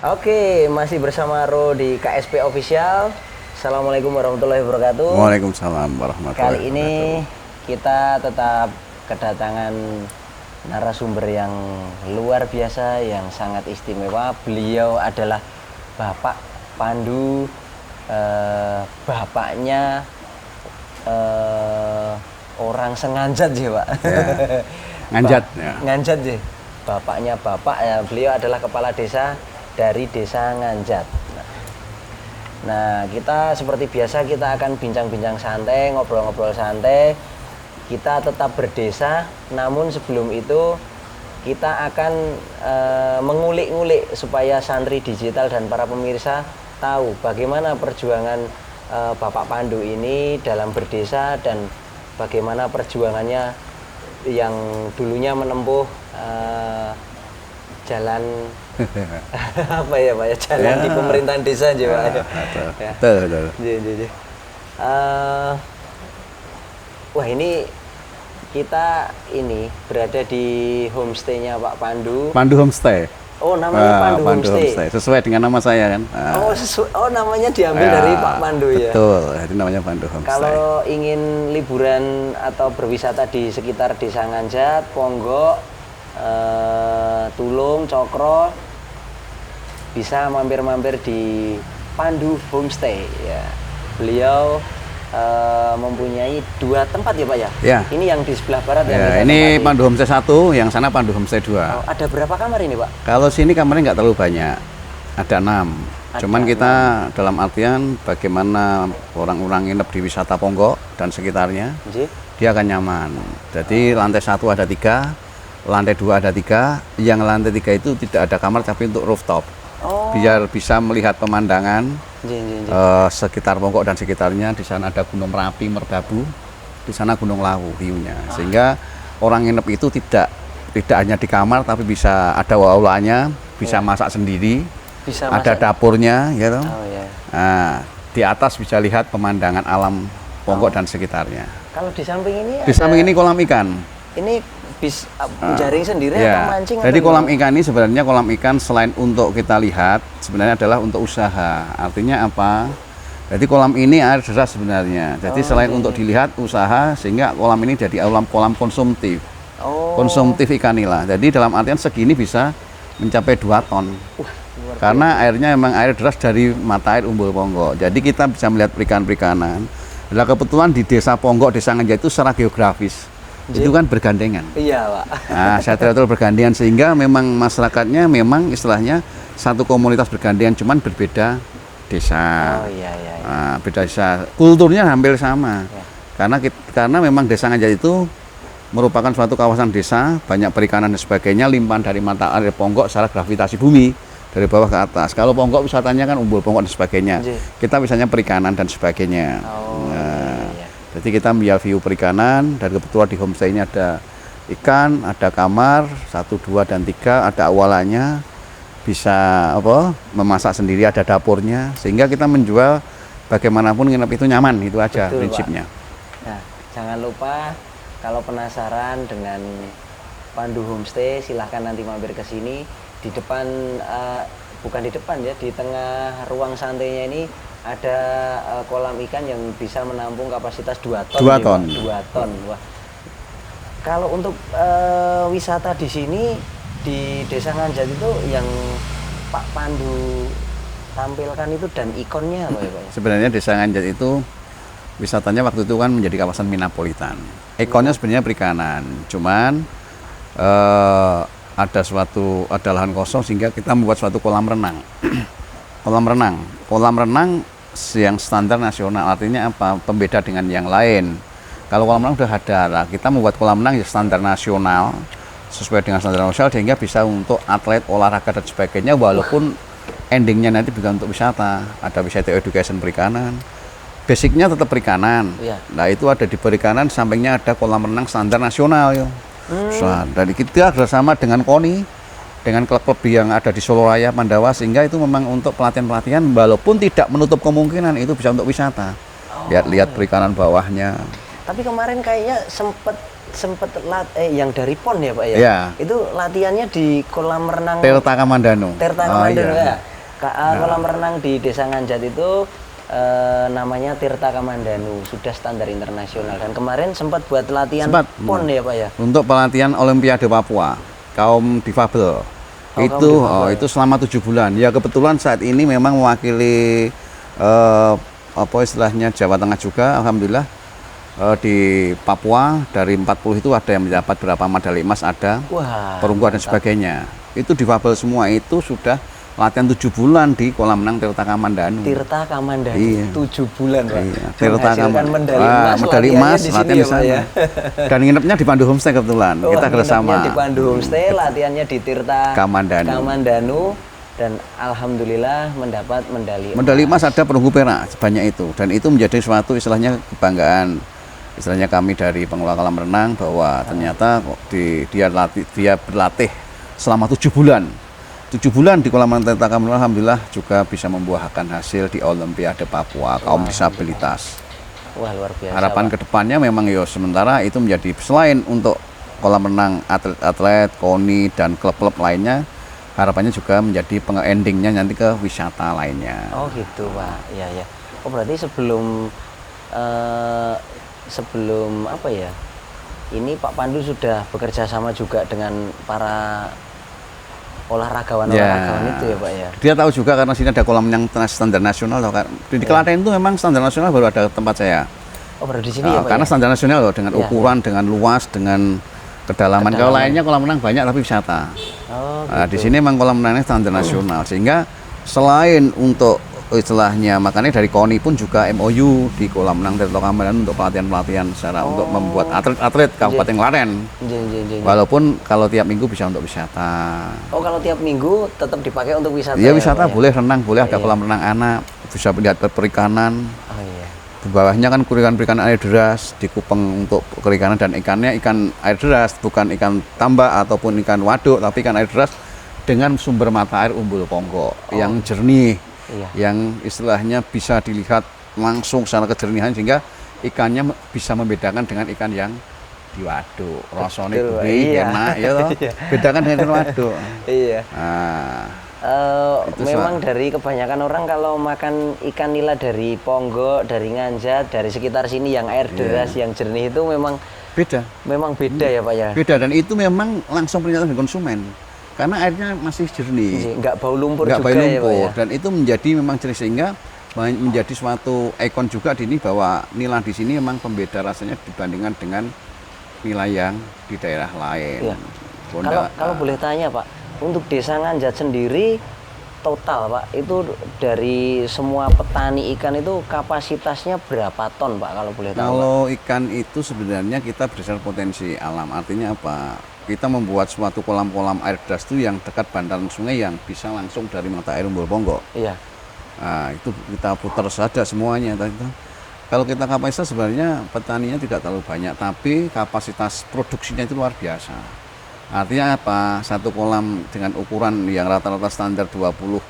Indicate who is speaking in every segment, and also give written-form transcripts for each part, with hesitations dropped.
Speaker 1: Oke, masih bersama Ro di KSP Official. Assalamualaikum warahmatullahi wabarakatuh.
Speaker 2: Waalaikumsalam warahmatullahi
Speaker 1: Kali
Speaker 2: wabarakatuh.
Speaker 1: ini kita tetap kedatangan narasumber yang luar biasa, yang sangat istimewa. Beliau adalah Bapak Pandu, bapaknya orang Senganjat ya Pak.
Speaker 2: Ya. Nganjat ya.
Speaker 1: Nganjat ya. Bapaknya Bapak ya, beliau adalah kepala desa dari Desa Nganjat. Nah, kita seperti biasa kita akan bincang-bincang santai, ngobrol-ngobrol santai. Kita tetap berdesa, namun sebelum itu kita akan mengulik-ngulik supaya santri digital dan para pemirsa tahu bagaimana perjuangan Bapak Pandu ini dalam berdesa dan bagaimana perjuangannya yang dulunya menempuh jalan apa ya Pak ya, jalan di pemerintahan desa aja Pak ya.
Speaker 2: Betul.
Speaker 1: Wah, ini kita berada di homestay-nya Pak Pandu.
Speaker 2: Pandu Homestay.
Speaker 1: Oh, namanya Pandu Homestay.
Speaker 2: Sesuai dengan nama saya kan.
Speaker 1: Oh, namanya diambil dari Pak Pandu ya.
Speaker 2: Betul, jadi namanya Pandu Homestay.
Speaker 1: Kalau ingin liburan atau berwisata di sekitar Desa Nganjat, Ponggok, Tulung, Cokro, bisa mampir-mampir di Pandu Homestay ya. Beliau mempunyai 2 tempat ya Pak ya?
Speaker 2: Ya.
Speaker 1: Ini yang di sebelah barat
Speaker 2: Ya, ini Pandu Homestay 1, yang sana Pandu Homestay 2.
Speaker 1: Oh, ada berapa kamar ini Pak?
Speaker 2: Kalau sini kamarnya nggak terlalu banyak, ada 6. Cuman kita dalam artian bagaimana orang-orang nginep di wisata Ponggok dan sekitarnya, dia akan nyaman. Jadi lantai 1 ada 3, lantai 2 ada 3, yang lantai 3 itu tidak ada kamar tapi untuk rooftop. Biar bisa melihat pemandangan sekitar Ponggok dan sekitarnya. Di sana ada Gunung Merapi, Merbabu, di sana Gunung Lawu view-nya. Sehingga orang nginep itu tidak hanya di kamar tapi bisa ada aulanya, bisa masak sendiri,
Speaker 1: bisa
Speaker 2: ada dapurnya gitu.
Speaker 1: Ya.
Speaker 2: Nah, di atas bisa lihat pemandangan alam Ponggok dan sekitarnya.
Speaker 1: Kalau di samping ini
Speaker 2: Di samping ini kolam ikan.
Speaker 1: Ini jaring sendiri
Speaker 2: Ya.
Speaker 1: atau mancing?
Speaker 2: Jadi
Speaker 1: atau
Speaker 2: kolam ikan ini sebenarnya kolam ikan selain untuk kita lihat, sebenarnya adalah untuk usaha. Artinya apa? Jadi kolam ini air deras sebenarnya. Jadi selain untuk dilihat usaha, sehingga kolam ini jadi kolam konsumtif. Konsumtif ikan nila. Jadi dalam artian segini bisa mencapai 2 ton. Karena airnya memang air deras dari mata air Umbul Ponggok. Jadi kita bisa melihat perikan-perikanan. Nah, kebetulan di Desa Ponggok, Desa Nganjat itu secara geografis itu kan bergandengan.
Speaker 1: Iya Pak.
Speaker 2: Nah, secara bergandengan sehingga memang masyarakatnya memang istilahnya satu komunitas bergandengan, cuman berbeda desa.
Speaker 1: Oh iya.
Speaker 2: Nah, beda desa. Kulturnya hampir sama. Ya. Karena memang Desa Nganjat itu merupakan suatu kawasan desa, banyak perikanan dan sebagainya, limpahan dari mata air Ponggok secara gravitasi bumi dari bawah ke atas. Kalau Ponggok wisatanya kan Umbul Ponggok dan sebagainya. Kita misalnya perikanan dan sebagainya. Jadi kita melihat view perikanan, dan kebetulan di homestay ini ada ikan, ada kamar 1, 2, dan 3, ada awalannya, bisa memasak sendiri, ada dapurnya, sehingga kita menjual bagaimanapun nginep itu nyaman, itu aja. Betul, prinsipnya.
Speaker 1: Pak. Nah, jangan lupa kalau penasaran dengan Pandu Homestay, silahkan nanti mampir ke sini. Di depan, bukan di depan ya, di tengah ruang santainya ini ada kolam ikan yang bisa menampung kapasitas 2 ton.
Speaker 2: 2 ton.
Speaker 1: 2 ton. Wah. Kalau untuk wisata di sini di Desa Nganjat itu yang Pak Pandu tampilkan itu dan ikonnya apa ya Pak?
Speaker 2: Sebenarnya Desa Nganjat itu wisatanya waktu itu kan menjadi kawasan minapolitan. Ikonnya sebenarnya perikanan. Cuman ada lahan kosong sehingga kita membuat suatu kolam renang. Kolam renang yang standar nasional, artinya apa? Pembeda dengan yang lain. Kalau kolam renang sudah ada, nah, kita membuat kolam renang yang standar nasional, sesuai dengan standar nasional, sehingga bisa untuk atlet, olahraga dan sebagainya, walaupun endingnya nanti bukan untuk wisata, ada wisata education perikanan. Basicnya tetap perikanan. Nah, itu ada di perikanan, sampingnya ada kolam renang standar nasional. Dan kita bersama dengan KONI, dengan klub-klub yang ada di Solo Raya, Pandawa, sehingga itu memang untuk pelatihan-pelatihan, walaupun tidak menutup kemungkinan itu bisa untuk wisata. Lihat perikanan bawahnya.
Speaker 1: Tapi kemarin kayaknya sempet yang dari PON ya Pak ya?
Speaker 2: Ya.
Speaker 1: Itu latihannya di kolam renang
Speaker 2: Tirta Kamandanu.
Speaker 1: Tirta Kamandanu ya. Kolam renang di Desa Nganjat itu namanya Tirta Kamandanu, sudah standar internasional, dan kemarin sempat buat latihan PON ya Pak ya.
Speaker 2: Untuk pelatihan Olimpiade Papua kaum difabel. Itu selama 7 bulan. Ya kebetulan saat ini memang mewakili apa istilahnya Jawa Tengah juga, alhamdulillah. Di Papua dari 40 itu ada yang mendapat berapa medali emas, ada perunggu dan sebagainya. Itu difabel semua, itu sudah latihan 7 bulan di kolam renang Tirta Kamandanu.
Speaker 1: Tirta Kamandanu, iya. 7 bulan Pak.
Speaker 2: Iya. Tirta Kamandanu.
Speaker 1: Medali emas
Speaker 2: latihan di sana. Ya? Dan nginepnya di Pandu Homestay kebetulan. Kita kerjasama.
Speaker 1: Di Pandu Homestay, latihannya di Tirta Kamandanu. Dan alhamdulillah mendapat medali
Speaker 2: emas, ada perunggu perak sebanyak itu. Dan itu menjadi suatu istilahnya kebanggaan. Istilahnya kami dari pengelola kolam renang bahwa ternyata dia berlatih selama 7 bulan. 7 bulan di kolam renang Tirta Kamandanu, alhamdulillah juga bisa membuahkan hasil di Olimpiade Papua kaum disabilitas.
Speaker 1: Wah, luar biasa.
Speaker 2: Harapan kedepannya memang sementara itu menjadi selain untuk kolam renang atlet-atlet, KONI dan klub-klub lainnya, harapannya juga menjadi endingnya nanti ke wisata lainnya.
Speaker 1: Oh gitu Pak, ya. Oh berarti sebelum apa ya? Ini Pak Pandu sudah bekerja sama juga dengan para olahragawan itu ya Pak ya.
Speaker 2: Dia tahu juga karena sini ada kolam yang standar nasional loh. Di Klaten itu memang standar nasional baru ada tempat saya.
Speaker 1: Oh baru di sini ya Pak.
Speaker 2: Karena standar nasional loh, dengan ukuran, dengan luas, dengan kedalaman. Kalau lainnya kolam renang banyak tapi wisata. Di sini memang kolam renangnya standar nasional, sehingga selain untuk istilahnya, makanya dari KONI pun juga MOU di kolam renang Tirta Kamandanu untuk pelatihan secara untuk membuat atlet-atlet Kabupaten Klaten. Walaupun kalau tiap minggu bisa untuk wisata.
Speaker 1: Oh kalau tiap minggu tetap dipakai untuk wisata?
Speaker 2: Iya wisata, boleh renang, boleh ada kolam renang anak, bisa melihat perikanan.
Speaker 1: Oh iya.
Speaker 2: Di bawahnya kan perikanan air deras, di Kupeng untuk perikanan, dan ikannya ikan air deras, bukan ikan tambak ataupun ikan waduk, tapi ikan air deras dengan sumber mata air Umbul Ponggo yang jernih. Yang istilahnya bisa dilihat langsung secara kejernihan, sehingga ikannya bisa membedakan dengan ikan yang di waduk. Rasanya gurih, enak ya toh. Bedakan dengan ikan waduk.
Speaker 1: Iya. Memang dari kebanyakan orang kalau makan ikan nila dari Ponggo, dari Nganjat, dari sekitar sini yang air deras, yang jernih itu memang
Speaker 2: beda.
Speaker 1: Memang beda ya Pak ya.
Speaker 2: Beda, dan itu memang langsung pernyataan dari konsumen. Karena airnya masih jernih,
Speaker 1: nggak bau lumpur
Speaker 2: juga
Speaker 1: ya, Pak ya?
Speaker 2: Dan itu menjadi memang jernih, sehingga menjadi suatu ikon juga di sini bahwa nila di sini memang pembeda rasanya dibandingkan dengan nila yang di daerah lain.
Speaker 1: Iya. Kalau boleh tanya Pak, untuk Desa Nganjat sendiri total Pak, itu dari semua petani ikan itu kapasitasnya berapa ton Pak kalau boleh tahu?
Speaker 2: Kalau ikan itu sebenarnya kita berdasarkan potensi alam, artinya apa? Kita membuat suatu kolam-kolam air deras itu yang dekat bantaran sungai yang bisa langsung dari mata air Umbul Ponggo.
Speaker 1: Iya.
Speaker 2: Nah, itu kita putar saja semuanya. Kalau kita kapasitas sebenarnya petaninya tidak terlalu banyak, tapi kapasitas produksinya itu luar biasa. Artinya apa? Satu kolam dengan ukuran yang rata-rata standar 20,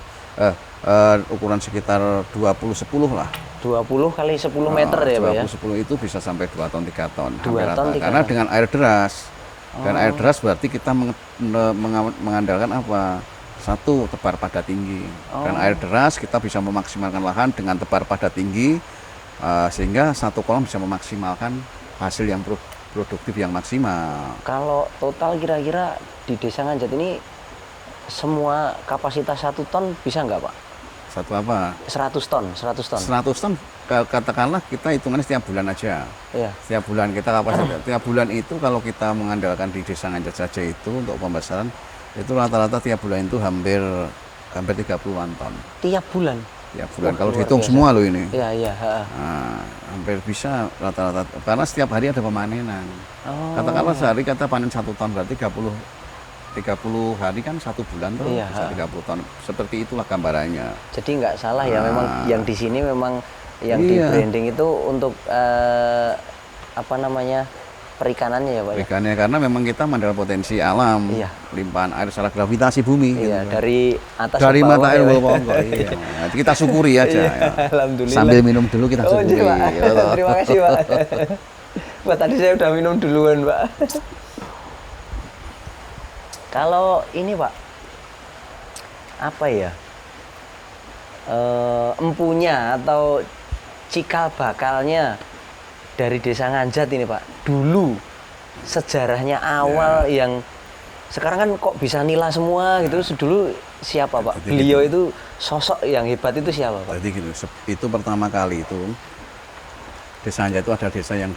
Speaker 2: ukuran sekitar 20-10 lah. 20
Speaker 1: kali 10 meter ya Pak ya?
Speaker 2: 20-10 itu bisa sampai 2 ton 3 ton.
Speaker 1: 2 ton 3
Speaker 2: karena dengan air deras. Dan air deras berarti kita mengandalkan apa? Satu, tebar padat tinggi. Dan air deras kita bisa memaksimalkan lahan dengan tebar padat tinggi, sehingga satu kolam bisa memaksimalkan hasil yang produktif yang maksimal.
Speaker 1: Kalau total kira-kira di Desa Nganjat ini semua kapasitas 1 ton bisa nggak Pak?
Speaker 2: Satu apa?
Speaker 1: 100 ton.
Speaker 2: 100 ton katakanlah kita hitungannya setiap bulan aja.
Speaker 1: Iya.
Speaker 2: Setiap bulan kita kapasitas. Setiap bulan itu kalau kita mengandalkan di Desa Nganjat saja itu untuk pembesaran itu rata-rata tiap bulan itu hampir 30-an ton.
Speaker 1: Tiap bulan?
Speaker 2: Tiap bulan. Kalau dihitung semua loh ini.
Speaker 1: Iya.
Speaker 2: Nah, hampir bisa rata-rata. Karena setiap hari ada pemanenan. Katakanlah sehari kita panen 1 ton, berarti 30 hari kan 1 bulan tuh, bisa 30 ton. Seperti itulah gambarannya.
Speaker 1: Jadi nggak salah ya, memang yang di sini memang yang di branding itu untuk apa namanya, perikanannya ya Pak?
Speaker 2: Perikanannya, karena memang kita mengandalkan potensi alam, limpahan air secara gravitasi bumi.
Speaker 1: Iya, gitu. Dari atas
Speaker 2: dari
Speaker 1: ke bawah,
Speaker 2: mata air Umbul Ponggo. Iya. Nah, kita syukuri aja. Ya.
Speaker 1: Alhamdulillah.
Speaker 2: Sambil minum dulu kita syukuri.
Speaker 1: Terima kasih Pak. Pak tadi saya udah minum duluan Pak. Kalau ini Pak, apa ya, empunya atau cikal bakalnya dari Desa Nganjat ini Pak. Dulu sejarahnya awal yang sekarang kan kok bisa nila semua gitu. Dulu siapa Pak?
Speaker 2: Jadi
Speaker 1: Beliau
Speaker 2: gitu.
Speaker 1: itu sosok yang hebat itu siapa Pak?
Speaker 2: Jadi gitu, itu pertama kali itu Desa Nganjat itu adalah desa yang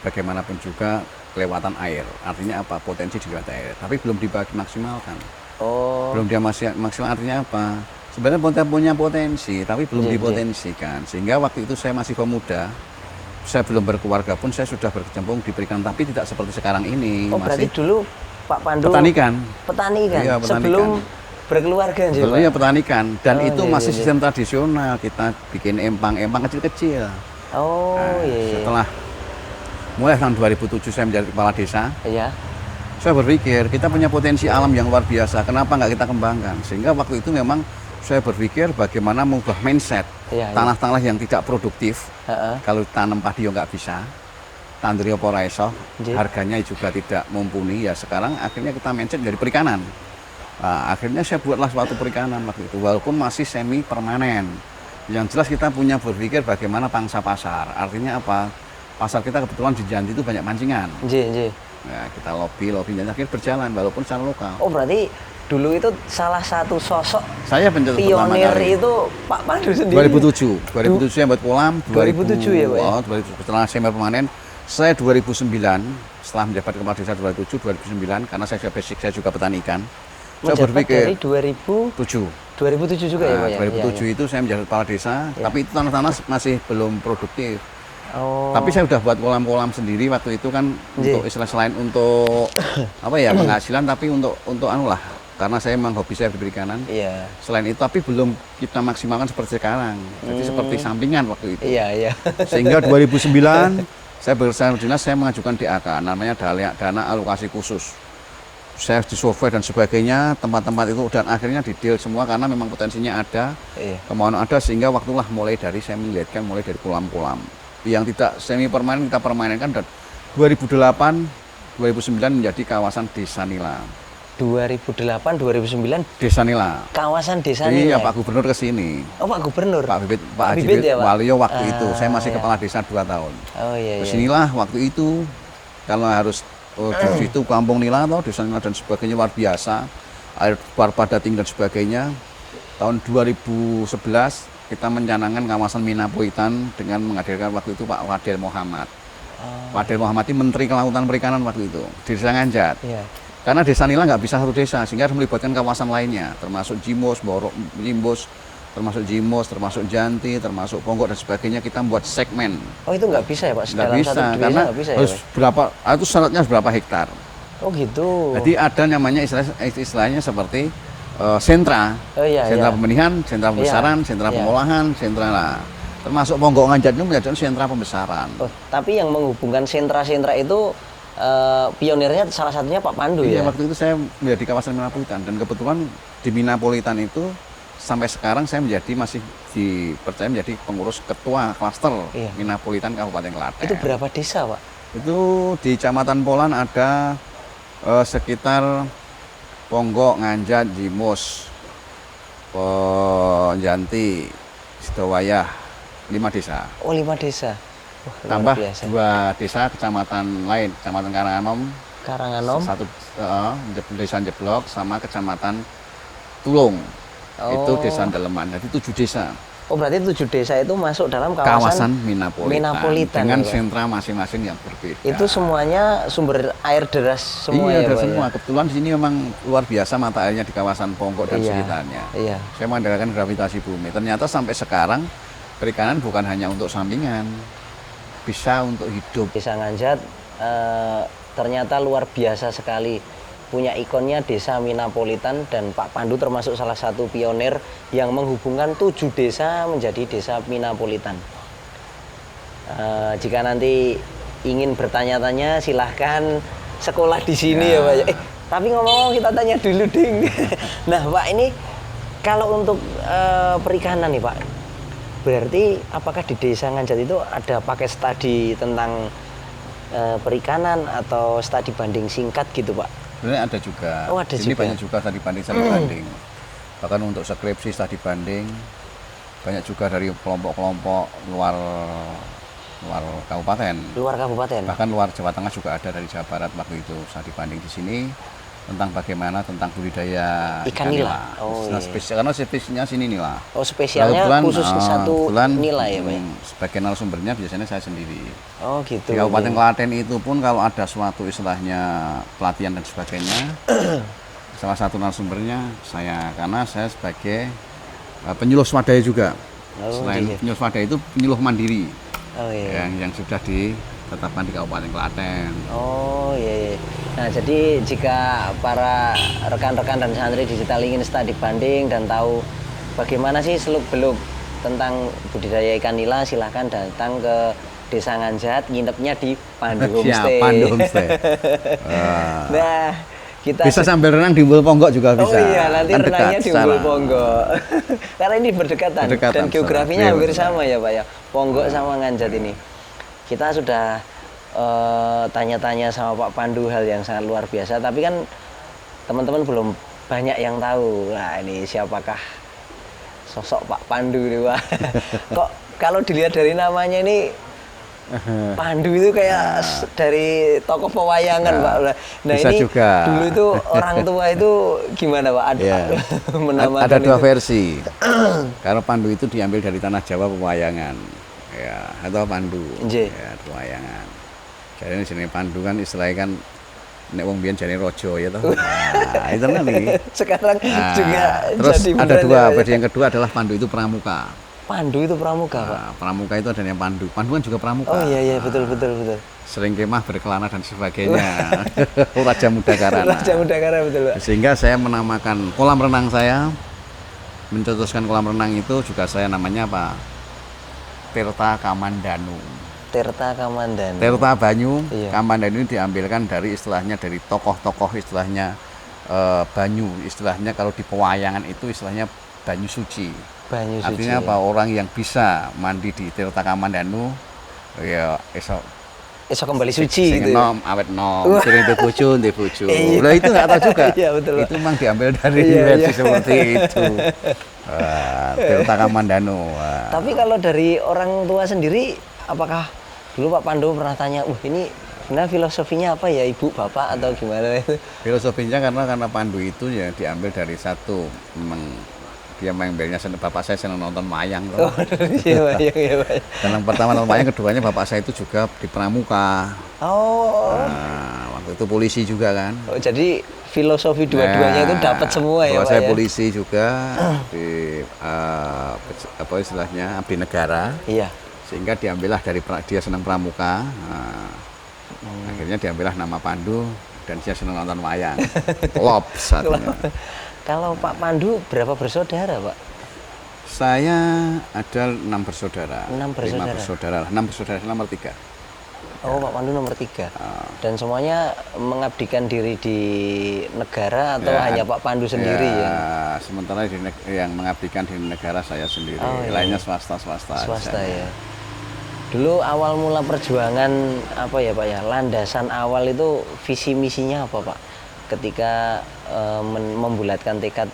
Speaker 2: bagaimanapun juga kelewatan air. Artinya apa? Potensi di lewat air. Tapi belum dibagi maksimalkan.
Speaker 1: Oh,
Speaker 2: Belum dia masih maksimal, artinya apa? Sebenarnya punya potensi, tapi belum
Speaker 1: Iya, iya.
Speaker 2: dipotensikan. Sehingga waktu itu saya masih pemuda, saya belum berkeluarga pun saya sudah berkecimpung di perikanan, tapi tidak seperti sekarang ini.
Speaker 1: oh berarti
Speaker 2: Masih
Speaker 1: dulu Pak Pandu
Speaker 2: petani kan?
Speaker 1: petani kan?
Speaker 2: Iya, petani
Speaker 1: Sebelum
Speaker 2: kan.
Speaker 1: berkeluarga sih Pak?
Speaker 2: Sebetulnya petani kan, dan
Speaker 1: Oh,
Speaker 2: itu
Speaker 1: iya,
Speaker 2: masih
Speaker 1: iya,
Speaker 2: sistem tradisional. Kita bikin empang kecil-kecil.
Speaker 1: Oh
Speaker 2: Nah,
Speaker 1: iya, iya.
Speaker 2: setelah mulai tahun 2007 saya menjadi kepala desa,
Speaker 1: Iya.
Speaker 2: saya berpikir kita punya potensi alam yang luar biasa, kenapa nggak kita kembangkan? Sehingga waktu itu memang saya berpikir bagaimana mengubah mindset
Speaker 1: Iya, iya.
Speaker 2: tanah-tanah yang tidak produktif.
Speaker 1: Heeh.
Speaker 2: Kalau tanam padi ya nggak bisa, tanduri apa ora iso,
Speaker 1: Nggih.
Speaker 2: harganya juga tidak mumpuni. Ya sekarang akhirnya kita mindset dari perikanan. Nah, akhirnya saya buatlah suatu perikanan waktu itu, walaupun masih semi permanen. Yang jelas kita punya berpikir bagaimana pangsa pasar. Artinya apa? Pasar kita kebetulan di Janti itu banyak pancingan.
Speaker 1: Nggih, nggih.
Speaker 2: Nah, kita lobby dan akhirnya berjalan walaupun secara lokal.
Speaker 1: Oh berarti dulu itu salah satu sosok
Speaker 2: Saya pencetus pertama
Speaker 1: pionir
Speaker 2: kali.
Speaker 1: itu Pak Pandu sendiri.
Speaker 2: 2007 yang buat kolam.
Speaker 1: 2007 ya, Pak, ya?
Speaker 2: Oh, 2007. Setelah semi permanen, saya 2009 setelah menjabat kepala desa 2009 karena saya basic saya juga petani ikan. Saya
Speaker 1: Menjabat
Speaker 2: berpikir
Speaker 1: dari 2007
Speaker 2: 7.
Speaker 1: juga ya Pak ya?
Speaker 2: 2007
Speaker 1: Iya,
Speaker 2: itu saya menjadi kepala desa,
Speaker 1: Ya.
Speaker 2: tapi itu tanah-tanah masih belum produktif.
Speaker 1: iya. Oh.
Speaker 2: Tapi saya udah buat kolam-kolam sendiri waktu itu kan
Speaker 1: Nggih.
Speaker 2: untuk istilah selain untuk apa ya penghasilan, tapi untuk anu lah, karena saya memang hobi saya di perikanan.
Speaker 1: Iya.
Speaker 2: Selain itu tapi belum kita maksimalkan seperti sekarang. Jadi seperti sampingan waktu itu.
Speaker 1: Iya, iya.
Speaker 2: Sehingga 2009 saya bersama dinas saya mengajukan DAK namanya dana alokasi khusus. Saya disurvey dan sebagainya tempat-tempat itu dan akhirnya di-deal semua karena memang potensinya ada,
Speaker 1: Iya.
Speaker 2: kemauan ada, sehingga waktulah mulai dari saya melihatkan mulai dari kolam-kolam yang tidak semi permanen kita permanenkan, dan 2008 2009 menjadi kawasan Desa Nila.
Speaker 1: 2008 2009
Speaker 2: Desa Nila.
Speaker 1: kawasan desa
Speaker 2: Iya,
Speaker 1: Nila.
Speaker 2: Pak Gubernur ke sini.
Speaker 1: Oh Pak Gubernur.
Speaker 2: Pak Haji
Speaker 1: Bibit ya, Pak?
Speaker 2: Waluyo waktu itu. Saya masih
Speaker 1: iya.
Speaker 2: kepala desa 2 tahun.
Speaker 1: Oh iya, iya.
Speaker 2: Kesinilah waktu itu kalau harus di situ Kampung Nila atau Desa Nila dan sebagainya luar biasa. Air pada tinggi dan sebagainya. Tahun 2011 kita mencanangkan kawasan Minapolitan dengan menghadirkan waktu itu Pak Wadil Muhammad. Wadil Muhammad ini Menteri Kelautan Perikanan waktu itu di Desa Nganjat.
Speaker 1: Iya.
Speaker 2: Karena Desa Nila nggak bisa satu desa, sehingga harus melibatkan kawasan lainnya, termasuk Jimos, Borok, Jimbos, termasuk Jimos, termasuk Janti, termasuk Ponggok dan sebagainya. Kita membuat segmen.
Speaker 1: Oh itu nggak bisa ya Pak?
Speaker 2: Nggak
Speaker 1: Dalam
Speaker 2: bisa,
Speaker 1: satu desa
Speaker 2: karena
Speaker 1: nggak bisa ya
Speaker 2: harus
Speaker 1: Pak?
Speaker 2: berapa, itu syaratnya harus berapa hektar.
Speaker 1: Oh gitu.
Speaker 2: Jadi ada namanya istilahnya seperti sentra,
Speaker 1: Oh iya,
Speaker 2: sentra
Speaker 1: iya.
Speaker 2: pembenihan, sentra pembesaran,
Speaker 1: Iya,
Speaker 2: sentra
Speaker 1: iya.
Speaker 2: pengolahan, sentra lah. Termasuk Ponggok Nganjat itu menjadi sentra pembesaran.
Speaker 1: Oh, tapi yang menghubungkan sentra-sentra itu pionirnya salah satunya Pak Pandu
Speaker 2: Iya,
Speaker 1: ya?
Speaker 2: waktu itu saya menjadi kawasan Minapolitan dan kebetulan di Minapolitan itu sampai sekarang saya masih dipercaya menjadi pengurus ketua klaster
Speaker 1: Iya.
Speaker 2: Minapolitan Kabupaten Klaten.
Speaker 1: Itu berapa desa Pak?
Speaker 2: Itu di Kecamatan Polan ada sekitar Ponggok, Nganjat, Jimos, Janti, Sidowayah, 5 desa.
Speaker 1: Oh 5 desa. Wah, luar
Speaker 2: Tambah
Speaker 1: biasa.
Speaker 2: 2 desa kecamatan lain, Kecamatan Karanganom,
Speaker 1: Karanganom.
Speaker 2: satu desa Jeblok sama Kecamatan Tulung. Itu
Speaker 1: Oh.
Speaker 2: desa Daleman. Jadi 7 desa.
Speaker 1: Oh berarti 7 desa itu masuk dalam
Speaker 2: Kawasan Minapolitan,
Speaker 1: Minapolitan
Speaker 2: dengan
Speaker 1: ya, Pak?
Speaker 2: sentra masing-masing yang berbeda.
Speaker 1: Itu semuanya sumber air deras semua
Speaker 2: iya,
Speaker 1: ya
Speaker 2: ada
Speaker 1: Pak?
Speaker 2: semua.
Speaker 1: Ya?
Speaker 2: Kebetulan di sini memang luar biasa mata airnya di kawasan Ponggok dan
Speaker 1: Iya,
Speaker 2: sekitarnya.
Speaker 1: iya.
Speaker 2: Saya mengandalkan gravitasi bumi. Ternyata sampai sekarang perikanan bukan hanya untuk sampingan, bisa untuk hidup.
Speaker 1: Desa Nganjat ternyata luar biasa sekali. Punya ikonnya Desa Minapolitan dan Pak Pandu termasuk salah satu pionir yang menghubungkan 7 desa menjadi Desa Minapolitan. Jika nanti ingin bertanya-tanya silahkan sekolah di sini ya Pak. Tapi ngomong kita tanya dulu ding. Nah Pak ini kalau untuk perikanan nih Pak, berarti apakah di Desa Nganjat itu ada pakai studi tentang perikanan atau studi banding singkat gitu Pak?
Speaker 2: Sebenarnya ada juga.
Speaker 1: Oh, ada
Speaker 2: Ini
Speaker 1: juga.
Speaker 2: banyak juga studi banding. Bahkan untuk skripsi studi banding. banyak juga dari kelompok-kelompok luar kabupaten.
Speaker 1: Luar kabupaten.
Speaker 2: Bahkan luar Jawa Tengah juga ada, dari Jawa Barat waktu itu saya dibanding di sini tentang bagaimana tentang budidaya
Speaker 1: Ikan nila. Oh,
Speaker 2: nah,
Speaker 1: iya.
Speaker 2: karena spesiesnya sini nila.
Speaker 1: Oh, spesialnya khusus satu nila ya, Pak?
Speaker 2: Sebagai narasumbernya biasanya saya sendiri.
Speaker 1: Oh, gitu.
Speaker 2: Di Kabupaten Klaten itu pun kalau ada suatu istilahnya pelatihan dan sebagainya, salah satu narasumbernya saya, karena saya sebagai penyuluh swadaya juga. Selain penyuluh swadaya itu penyuluh mandiri.
Speaker 1: Oh, iya.
Speaker 2: Yang sudah ditetapkan di Kabupaten Klaten.
Speaker 1: Oh, iya. Nah, jadi jika para rekan-rekan dan santri digital ingin studi banding dan tahu bagaimana sih seluk-beluk tentang budidaya ikan nila, silahkan datang ke Desa Nganjat, nginepnya di Pandu Homestay.
Speaker 2: Ya, Pandu Homestay.
Speaker 1: Nah, kita
Speaker 2: bisa sambil renang di Umbul Ponggok juga bisa.
Speaker 1: Oh iya, nanti
Speaker 2: kan
Speaker 1: renangnya di Umbul Ponggok. Karena ini berdekatan dan geografinya hampir sama ya, Pak ya. Ponggok sama Nganjat ini. Kita sudah tanya-tanya sama Pak Pandu hal yang sangat luar biasa, tapi kan teman-teman belum banyak yang tahu. Nah, ini siapakah sosok Pak Pandu ini, Pak? Kok kalau dilihat dari namanya ini Pandu itu kayak dari tokoh pewayangan, Pak. Nah,
Speaker 2: bisa
Speaker 1: ini
Speaker 2: juga.
Speaker 1: Dulu itu orang tua itu gimana, Pak?
Speaker 2: Ada dua versi. Karena Pandu itu diambil dari tanah Jawa, pewayangan. Ya, atau Pandu. Ya, pewayangan. Jadi ini jenis Pandu kan istilahnya kan nek wong biyen jane raja ya toh. Nah, itu nanti.
Speaker 1: Sekarang juga
Speaker 2: terus
Speaker 1: jadi
Speaker 2: ada dua, versi yang kedua adalah Pandu itu pramuka.
Speaker 1: Pandu itu pramuka, Pak.
Speaker 2: Pramuka itu ada yang Pandu. Pandu kan juga pramuka.
Speaker 1: Oh iya, betul.
Speaker 2: Sering kemah, berkelana dan sebagainya. Raja Muda Karana.
Speaker 1: Raja Muda Karana, betul, Pak.
Speaker 2: Sehingga saya menamakan kolam renang saya, mencetuskan kolam renang itu juga saya namanya apa? Tirta Kamandanu.
Speaker 1: Tirta Kamandanu.
Speaker 2: Tirta Banyu,
Speaker 1: iya.
Speaker 2: Kamandanu ini diambilkan dari istilahnya dari tokoh-tokoh istilahnya Banyu. Istilahnya kalau di pewayangan itu istilahnya Banyu Suci.
Speaker 1: Banyu Suci.
Speaker 2: Artinya apa? Orang yang bisa mandi di Tirta Kamandanu ya esok
Speaker 1: kembali suci gitu.
Speaker 2: Nom, awet nom, sering bojo, ndek bojo. Lah itu nggak tahu juga.
Speaker 1: Iya, betul.
Speaker 2: Itu memang diambil dari versi seperti itu. Tirta Kamandanu.
Speaker 1: Tapi kalau dari orang tua sendiri, apakah dulu Pak Pandu pernah tanya, ini sebenarnya filosofinya apa ya, Ibu, Bapak, atau gimana itu?
Speaker 2: Filosofinya karena Pandu itu ya diambil dari satu, memang dia mengambilnya, bapak saya senang nonton wayang.
Speaker 1: Oh, iya, wayang.
Speaker 2: Dan yang pertama nonton wayang, keduanya bapak saya itu juga di pramuka.
Speaker 1: Oh.
Speaker 2: Nah, waktu itu polisi juga kan.
Speaker 1: Oh, jadi filosofi dua-duanya itu dapat semua ya, Pak?
Speaker 2: Saya polisi juga di apa istilahnya abdi negara.
Speaker 1: Iya. Sehingga
Speaker 2: diambillah dari dia senang pramuka. Akhirnya diambillah nama Pandu dan dia senang nonton wayang. Klop satunya.
Speaker 1: Kalau Pak Pandu berapa bersaudara, Pak?
Speaker 2: Saya ada 6 bersaudara.
Speaker 1: 6 bersaudara.
Speaker 2: 5 bersaudara. 6 bersaudara, saya nomor 3.
Speaker 1: Oh, Pak Pandu nomor 3. Dan semuanya mengabdikan diri di negara atau hanya Pak Pandu sendiri ya?
Speaker 2: Sementara yang mengabdikan di negara saya sendiri. Lainnya swasta.
Speaker 1: Swasta ya. Dulu awal mula perjuangan apa ya, Pak ya? Landasan awal itu visi misinya apa, Pak? Ketika membulatkan tekad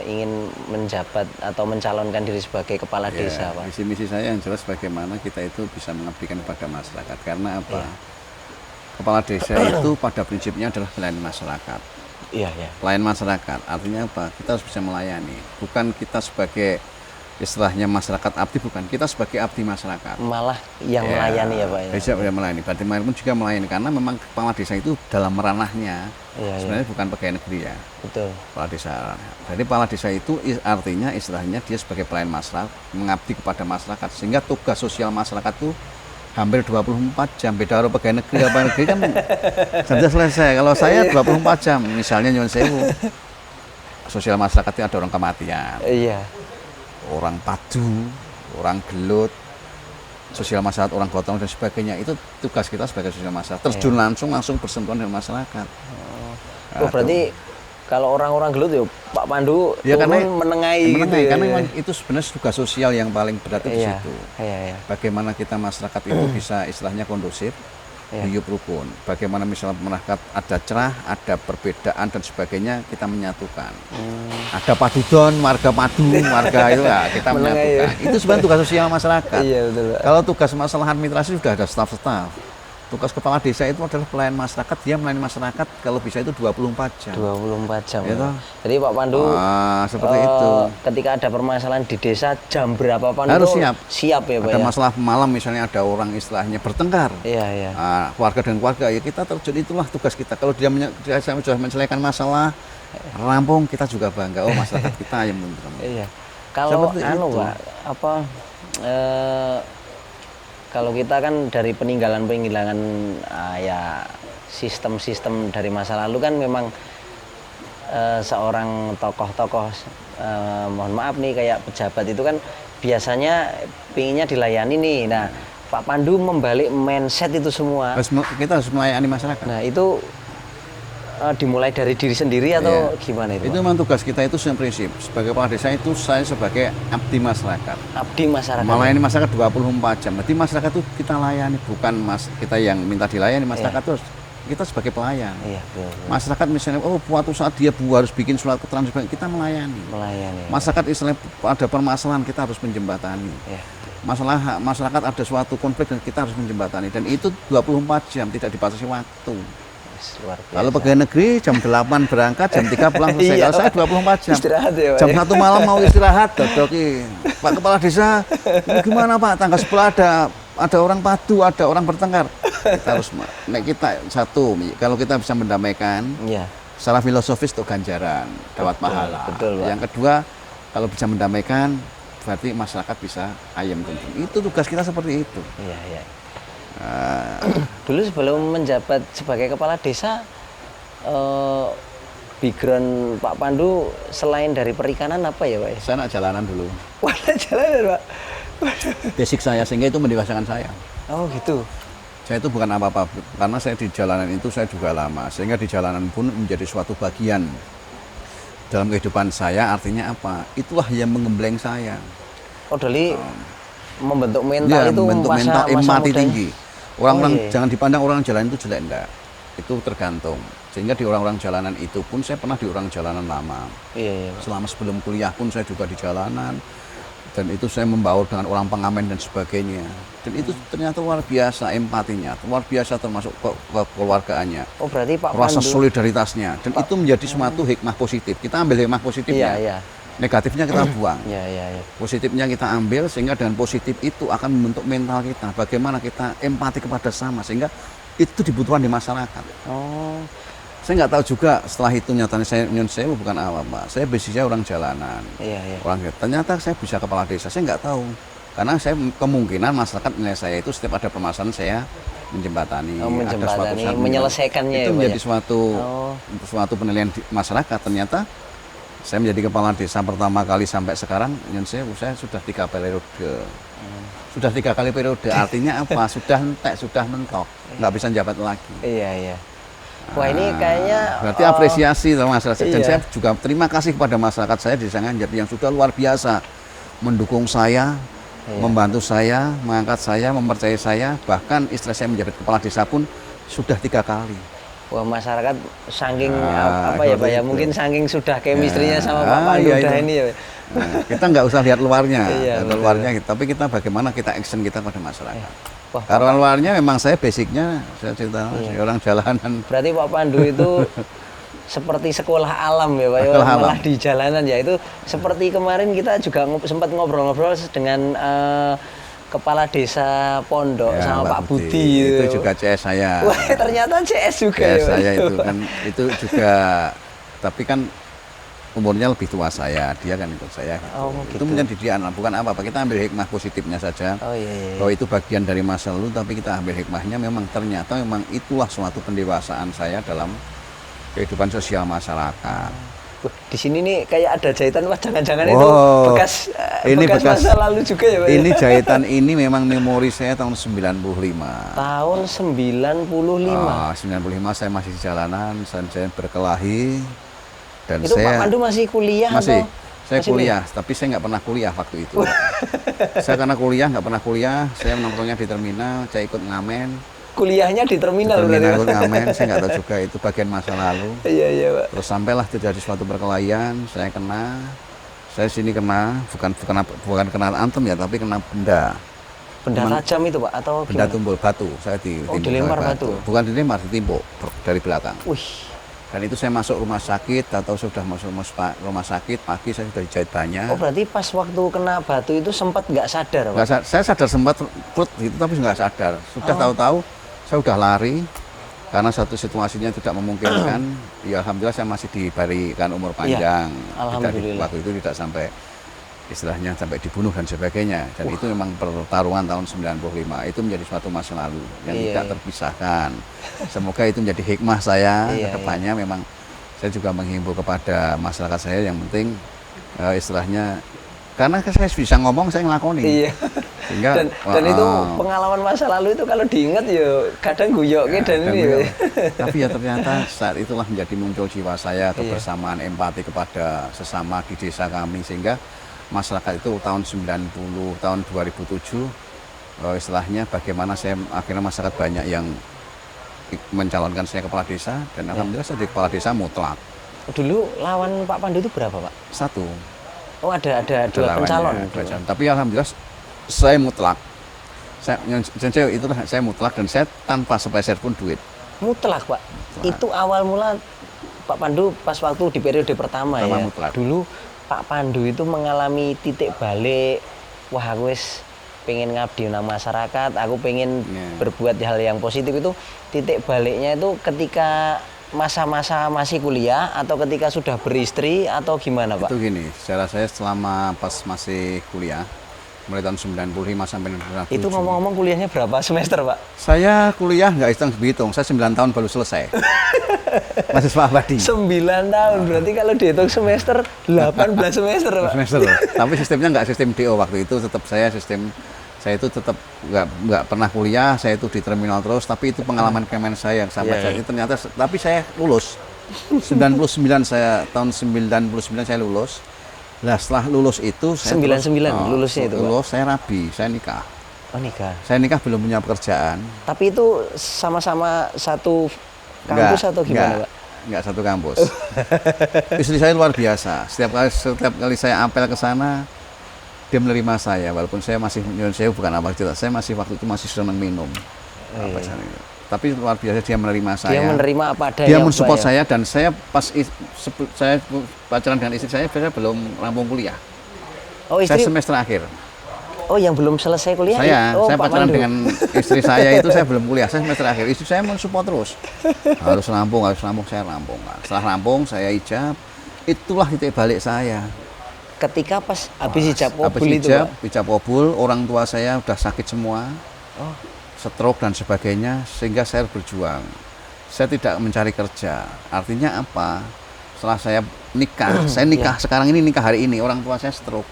Speaker 1: ingin menjabat atau mencalonkan diri sebagai kepala desa, Pak.
Speaker 2: Visi misi saya yang jelas bagaimana kita itu bisa mengabdikan kepada masyarakat. Karena apa? Kepala desa itu pada prinsipnya adalah pelayan masyarakat.
Speaker 1: Iya.
Speaker 2: Pelayan masyarakat artinya apa? Kita harus bisa melayani. Bukan kita sebagai istilahnya masyarakat abdi, bukan, kita sebagai abdi masyarakat.
Speaker 1: Malah yang melayani ya, Pak ya.
Speaker 2: Bisa melayani. Berarti pun juga melayani karena memang kepala desa itu dalam ranahnya sebenarnya bukan pegawai negeri ya.
Speaker 1: Betul.
Speaker 2: Kepala desa. Jadi kepala desa itu artinya istilahnya dia sebagai pelayan masyarakat, mengabdi kepada masyarakat, sehingga tugas sosial masyarakat itu hampir 24 jam. Beda orang pegawai negeri apa negeri kan sudah selesai. Kalau saya 24 jam, misalnya nyuwun sewu, sosial masyarakat itu ada orang kematian.
Speaker 1: Iya.
Speaker 2: Orang padu, orang gelut, sosial masyarakat, orang gotong dan sebagainya, itu tugas kita sebagai sosial masyarakat. Terjun langsung bersentuhan dengan masyarakat.
Speaker 1: Berarti kalau orang-orang gelut ya Pak Pandu menengahi gitu ya.
Speaker 2: Karena memang itu sebenarnya tugas sosial yang paling berat di situ.
Speaker 1: Iya.
Speaker 2: Bagaimana kita masyarakat itu bisa istilahnya kondusif,
Speaker 1: Iya.
Speaker 2: hidup rukun. Bagaimana misalnya masyarakat ada cerah, ada perbedaan dan sebagainya, kita menyatukan. Ada padudon, warga padu, warga itu ya, kita
Speaker 1: Menengahi.
Speaker 2: menyatukan. Itu sebenarnya tugas sosial masyarakat.
Speaker 1: Iya, betul, Pak.
Speaker 2: Kalau tugas masalah administrasi sudah ada staf-staf. Tugas kepala desa itu adalah pelayan masyarakat, dia melayani masyarakat kalau bisa itu 24 jam.
Speaker 1: 24 jam.
Speaker 2: Gitu.
Speaker 1: Jadi Pak Pandu
Speaker 2: Seperti itu.
Speaker 1: ketika ada permasalahan di desa jam berapa Pandu
Speaker 2: Harus siap.
Speaker 1: Siap ya Pak
Speaker 2: Ada
Speaker 1: ya?
Speaker 2: masalah malam misalnya ada orang istilahnya bertengkar.
Speaker 1: Iya, iya.
Speaker 2: Keluarga dengan keluarga ya kita terjun, itulah tugas kita. Kalau dia sudah menyelesaikan masalah, rampung, kita juga bangga. Oh, masyarakat kita yang tentrem.
Speaker 1: Iya. Kalau
Speaker 2: Seperti
Speaker 1: anu
Speaker 2: itu.
Speaker 1: Pak, apa kalau kita kan dari peninggalan ya sistem-sistem dari masa lalu kan memang seorang tokoh-tokoh mohon maaf nih kayak pejabat itu kan biasanya pinginnya dilayani nih. Nah, Pak Pandu membalik mindset itu semua.
Speaker 2: Kita harus melayani masyarakat.
Speaker 1: Nah, itu dimulai dari diri sendiri atau
Speaker 2: Iya.
Speaker 1: gimana itu?
Speaker 2: Itu
Speaker 1: Pak?
Speaker 2: memang tugas kita itu prinsip. Sebagai kepala desa itu saya sebagai abdi masyarakat.
Speaker 1: Abdi masyarakat.
Speaker 2: Melayani masyarakat 24 jam. Jadi masyarakat itu kita layani, bukan kita yang minta dilayani. Masyarakat itu kita sebagai pelayan.
Speaker 1: Iya, betul.
Speaker 2: Masyarakat misalnya, suatu saat dia harus bikin surat keterangan, kita melayani.
Speaker 1: Melayani.
Speaker 2: Masyarakat istilahnya ada permasalahan, kita harus menjembatani.
Speaker 1: Iya.
Speaker 2: Masyarakat ada suatu konflik dan kita harus menjembatani. Dan itu 24 jam, tidak dibatasi waktu.
Speaker 1: Luar biasa.
Speaker 2: Kalau pegawai negeri jam 8 berangkat, jam 3 pulang selesai.
Speaker 1: Iya,
Speaker 2: Kalau saya
Speaker 1: Pak.
Speaker 2: 24 jam.
Speaker 1: Istirahat ya, Pak,
Speaker 2: Jam
Speaker 1: ya?
Speaker 2: 1 malam mau istirahat, dodoki. Pak Kepala Desa, ini gimana Pak? Tanggal 10 ada orang padu, ada orang bertengkar. Kita harus, kita satu, kalau kita bisa mendamaikan,
Speaker 1: Iya.
Speaker 2: secara filosofis itu ganjaran, dapat pahala.
Speaker 1: betul, Pak.
Speaker 2: Yang kedua, kalau bisa mendamaikan, berarti masyarakat bisa ayam tentrem. Itu tugas kita seperti itu.
Speaker 1: Iya, iya. Dulu sebelum menjabat sebagai kepala desa, background Pak Pandu selain dari perikanan apa ya Pak?
Speaker 2: Saya nak jalanan dulu.
Speaker 1: Wah, jalan Pak.
Speaker 2: Basic saya, sehingga itu mendewasakan saya.
Speaker 1: Oh gitu.
Speaker 2: Saya itu bukan apa-apa, karena saya di jalanan itu saya juga lama, sehingga di jalanan pun menjadi suatu bagian dalam kehidupan saya. Artinya apa? Itulah yang mengembleng saya.
Speaker 1: Oh dari membentuk mental
Speaker 2: Ya,
Speaker 1: itu
Speaker 2: membentuk
Speaker 1: masa,
Speaker 2: mental
Speaker 1: masa
Speaker 2: empati
Speaker 1: mudanya.
Speaker 2: tinggi. Orang-orang
Speaker 1: Oh, iya.
Speaker 2: jangan dipandang orang jalan itu jelek, enggak. Itu tergantung. Sehingga di orang-orang jalanan itu pun saya pernah di orang jalanan lama.
Speaker 1: Iya, iya Pak.
Speaker 2: Selama sebelum kuliah pun saya juga di jalanan. Dan itu saya membaur dengan orang pengamen dan sebagainya. Dan itu ternyata luar biasa empatinya, luar biasa termasuk kekeluargaannya.
Speaker 1: Oh berarti Pak
Speaker 2: Rasa
Speaker 1: Pandu.
Speaker 2: solidaritasnya. Dan itu menjadi suatu hikmah positif. Kita ambil hikmah positifnya.
Speaker 1: Iya, iya.
Speaker 2: Negatifnya kita buang.
Speaker 1: Iya, iya, iya.
Speaker 2: Positifnya kita ambil, sehingga dengan positif itu akan membentuk mental kita. Bagaimana kita empati kepada sama, sehingga itu dibutuhkan di masyarakat.
Speaker 1: Oh,
Speaker 2: Saya nggak tahu juga setelah itu nyatanya saya bukan awam Pak. Saya basicnya orang jalanan.
Speaker 1: iya, iya.
Speaker 2: Ternyata saya bisa kepala desa, saya nggak tahu. Karena saya kemungkinan masyarakat nilai saya itu setiap ada permasalahan saya menjembatani.
Speaker 1: Oh,
Speaker 2: Ada suatu
Speaker 1: menjembatani,
Speaker 2: saat
Speaker 1: menyelesaikannya
Speaker 2: itu
Speaker 1: ya, Pak,
Speaker 2: menjadi
Speaker 1: ya?
Speaker 2: suatu penilaian masyarakat. Ternyata saya menjadi kepala desa pertama kali sampai sekarang, saya sudah 3 periode. Sudah 3 kali periode, artinya apa? Sudah entek, sudah mentok, nggak bisa jabat lagi.
Speaker 1: Iya, iya. Wah ini kayaknya
Speaker 2: Berarti apresiasi sama masyarakat. Dan
Speaker 1: iya.
Speaker 2: saya juga terima kasih kepada masyarakat saya di Desa Nganjar yang sudah luar biasa mendukung saya, membantu saya, mengangkat saya, mempercayai saya. Bahkan istri saya menjabat kepala desa pun sudah 3 kali.
Speaker 1: Wah masyarakat saking
Speaker 2: Nah,
Speaker 1: apa ya Pak
Speaker 2: seperti
Speaker 1: ya,
Speaker 2: itu.
Speaker 1: mungkin saking sudah chemistry-nya sama Pak
Speaker 2: Ah,
Speaker 1: Pandu
Speaker 2: iya,
Speaker 1: udah
Speaker 2: itu.
Speaker 1: ini ya.
Speaker 2: Nah, kita nggak usah lihat luarnya,
Speaker 1: Iya,
Speaker 2: lihat
Speaker 1: betul.
Speaker 2: luarnya, tapi kita bagaimana kita action kita pada masyarakat.
Speaker 1: Wah,
Speaker 2: Karena luarnya memang saya basicnya, saya cerita saya orang jalanan.
Speaker 1: berarti Pak Pandu itu seperti sekolah alam ya Pak ya,
Speaker 2: Sekolah
Speaker 1: malah
Speaker 2: alam.
Speaker 1: di jalanan ya. Itu seperti kemarin kita juga sempat ngobrol-ngobrol dengan kepala desa Pondok
Speaker 2: Ya,
Speaker 1: sama
Speaker 2: Mbak
Speaker 1: Pak Budi
Speaker 2: itu juga CS saya.
Speaker 1: Wah ternyata CS juga
Speaker 2: CS
Speaker 1: ya Pak.
Speaker 2: saya itu kan itu juga, tapi kan umurnya lebih tua saya, dia kan ikut saya gitu.
Speaker 1: Oh,
Speaker 2: Itu
Speaker 1: gitu.
Speaker 2: menjadi dia bukan apa-apa, kita ambil hikmah positifnya saja.
Speaker 1: Oh iya, iya.
Speaker 2: Bahwa itu bagian dari masa lalu, tapi kita ambil hikmahnya, memang ternyata memang itulah suatu pendewasaan saya dalam kehidupan sosial masyarakat.
Speaker 1: Wah, di sini nih kayak ada jahitan, wah jangan-jangan itu
Speaker 2: Wow,
Speaker 1: bekas
Speaker 2: ini bekas
Speaker 1: masa lalu juga ya Pak. ya?
Speaker 2: Ini jahitan ini memang memori saya tahun 95.
Speaker 1: Tahun 95.
Speaker 2: 95 saya masih di jalanan, saya berkelahi. Dan
Speaker 1: Itu Pak
Speaker 2: saya
Speaker 1: Pandu masih kuliah
Speaker 2: masih,
Speaker 1: atau?
Speaker 2: saya
Speaker 1: masih
Speaker 2: kuliah, tapi saya nggak pernah kuliah waktu itu. Saya karena kuliah nggak pernah kuliah, saya nongkrongnya di terminal, saya ikut ngamen.
Speaker 1: kuliahnya di terminal berarti,
Speaker 2: terminal
Speaker 1: Pak.
Speaker 2: ngamen, saya nggak tahu juga itu bagian masa lalu.
Speaker 1: Iya, iya, Pak.
Speaker 2: Terus sampailah terjadi suatu perkelahian, saya sini kena, bukan kena antem ya, tapi kena benda.
Speaker 1: Benda tajam itu, Pak, atau
Speaker 2: Benda
Speaker 1: gimana?
Speaker 2: tumpul batu, saya ditimpuk
Speaker 1: dilempar
Speaker 2: oleh
Speaker 1: batu?
Speaker 2: Bukan dilempar, ditimpuk dari belakang.
Speaker 1: Wih,
Speaker 2: Dan itu saya masuk rumah sakit atau sudah masuk rumah sakit, pagi saya sudah dijahit banyak.
Speaker 1: oh berarti pas waktu kena batu itu sempat nggak sadar, Pak?
Speaker 2: Saya sadar sempat krut gitu, tapi nggak sadar. Sudah tahu-tahu saya udah lari karena satu situasinya tidak memungkinkan. Ya alhamdulillah saya masih diberikan umur panjang.
Speaker 1: Alhamdulillah.
Speaker 2: Waktu itu tidak sampai istilahnya sampai dibunuh dan sebagainya. Dan itu memang pertarungan tahun 95. Itu menjadi suatu masa lalu yang tidak terpisahkan. Semoga itu menjadi hikmah saya ke depannya. Memang saya juga menghimbau kepada masyarakat saya yang penting istilahnya karena saya bisa ngomong saya ngelakoni.
Speaker 1: Iya.
Speaker 2: Sehingga
Speaker 1: dan itu pengalaman masa lalu itu kalau diingat ya kadang guyoknya dan ini ya.
Speaker 2: Tapi ya ternyata saat itulah menjadi muncul jiwa saya kebersamaan empati kepada sesama di desa kami sehingga masyarakat itu tahun 90 tahun 2007 istilahnya bagaimana saya akhirnya masyarakat banyak yang mencalonkan saya kepala desa dan alhamdulillah saya jadi kepala desa mutlak.
Speaker 1: Dulu lawan Pak Pandu itu berapa, Pak?
Speaker 2: Satu.
Speaker 1: Oh ada dua pencalon.
Speaker 2: Tapi alhamdulillah saya mutlak. Saya mutlak dan saya tanpa sepeser pun duit.
Speaker 1: Mutlak, Pak. Itu awal mula Pak Pandu pas waktu di periode pertama ya.
Speaker 2: Mutlak.
Speaker 1: Dulu Pak Pandu itu mengalami titik balik. Wah, aku wis pengen ngabdi nang masyarakat, aku pengen berbuat hal yang positif itu titik baliknya itu ketika masa-masa masih kuliah atau ketika sudah beristri atau gimana, Pak?
Speaker 2: Itu gini, secara saya selama pas masih kuliah mulai tahun 95 sampai 97.
Speaker 1: Itu ngomong-ngomong kuliahnya berapa semester, Pak?
Speaker 2: Saya kuliah nggak hitung, saya 9 tahun baru selesai. Mahasiswa abadi.
Speaker 1: 9 tahun, berarti kalau dihitung semester 18 semester, Pak.
Speaker 2: Semester. Tapi sistemnya nggak sistem DO waktu itu, tetap saya itu tetap nggak pernah kuliah, saya itu di terminal terus, tapi itu pengalaman kemen saya yang sampai saat ini ternyata, tapi saya lulus. 99 tahun 99 saya lulus. Nah setelah lulus itu saya
Speaker 1: 99 lulusnya itu, Pak?
Speaker 2: Lulus, saya rabi, saya nikah.
Speaker 1: Oh, nikah.
Speaker 2: Saya nikah belum punya pekerjaan.
Speaker 1: Tapi itu sama-sama satu kampus atau gimana, Pak?
Speaker 2: Enggak satu kampus. Istri saya luar biasa. Setiap kali saya apel ke sana, dia menerima saya. Walaupun saya masih saya bukan apa cerita, saya masih waktu itu masih senang minum. Tapi luar biasa dia menerima saya.
Speaker 1: Dia menerima apa adanya.
Speaker 2: Dia mensupport saya dan saya pas saya pacaran dengan istri saya belum rampung kuliah.
Speaker 1: Oh, istri.
Speaker 2: Saya semester akhir.
Speaker 1: Oh, yang belum selesai kuliah?
Speaker 2: Saya pacaran dengan istri saya itu saya belum kuliah, saya semester akhir. Istri saya mensupport terus. Harus rampung, saya rampung. Setelah rampung, saya ijab. Itulah titik balik saya.
Speaker 1: Ketika pas habis ijab kabul itu, Pak?
Speaker 2: Ijab kabul, orang tua saya udah sakit semua. Stroke dan sebagainya, sehingga saya berjuang. Saya tidak mencari kerja. Artinya apa? Setelah saya nikah, sekarang ini nikah hari ini, orang tua saya stroke.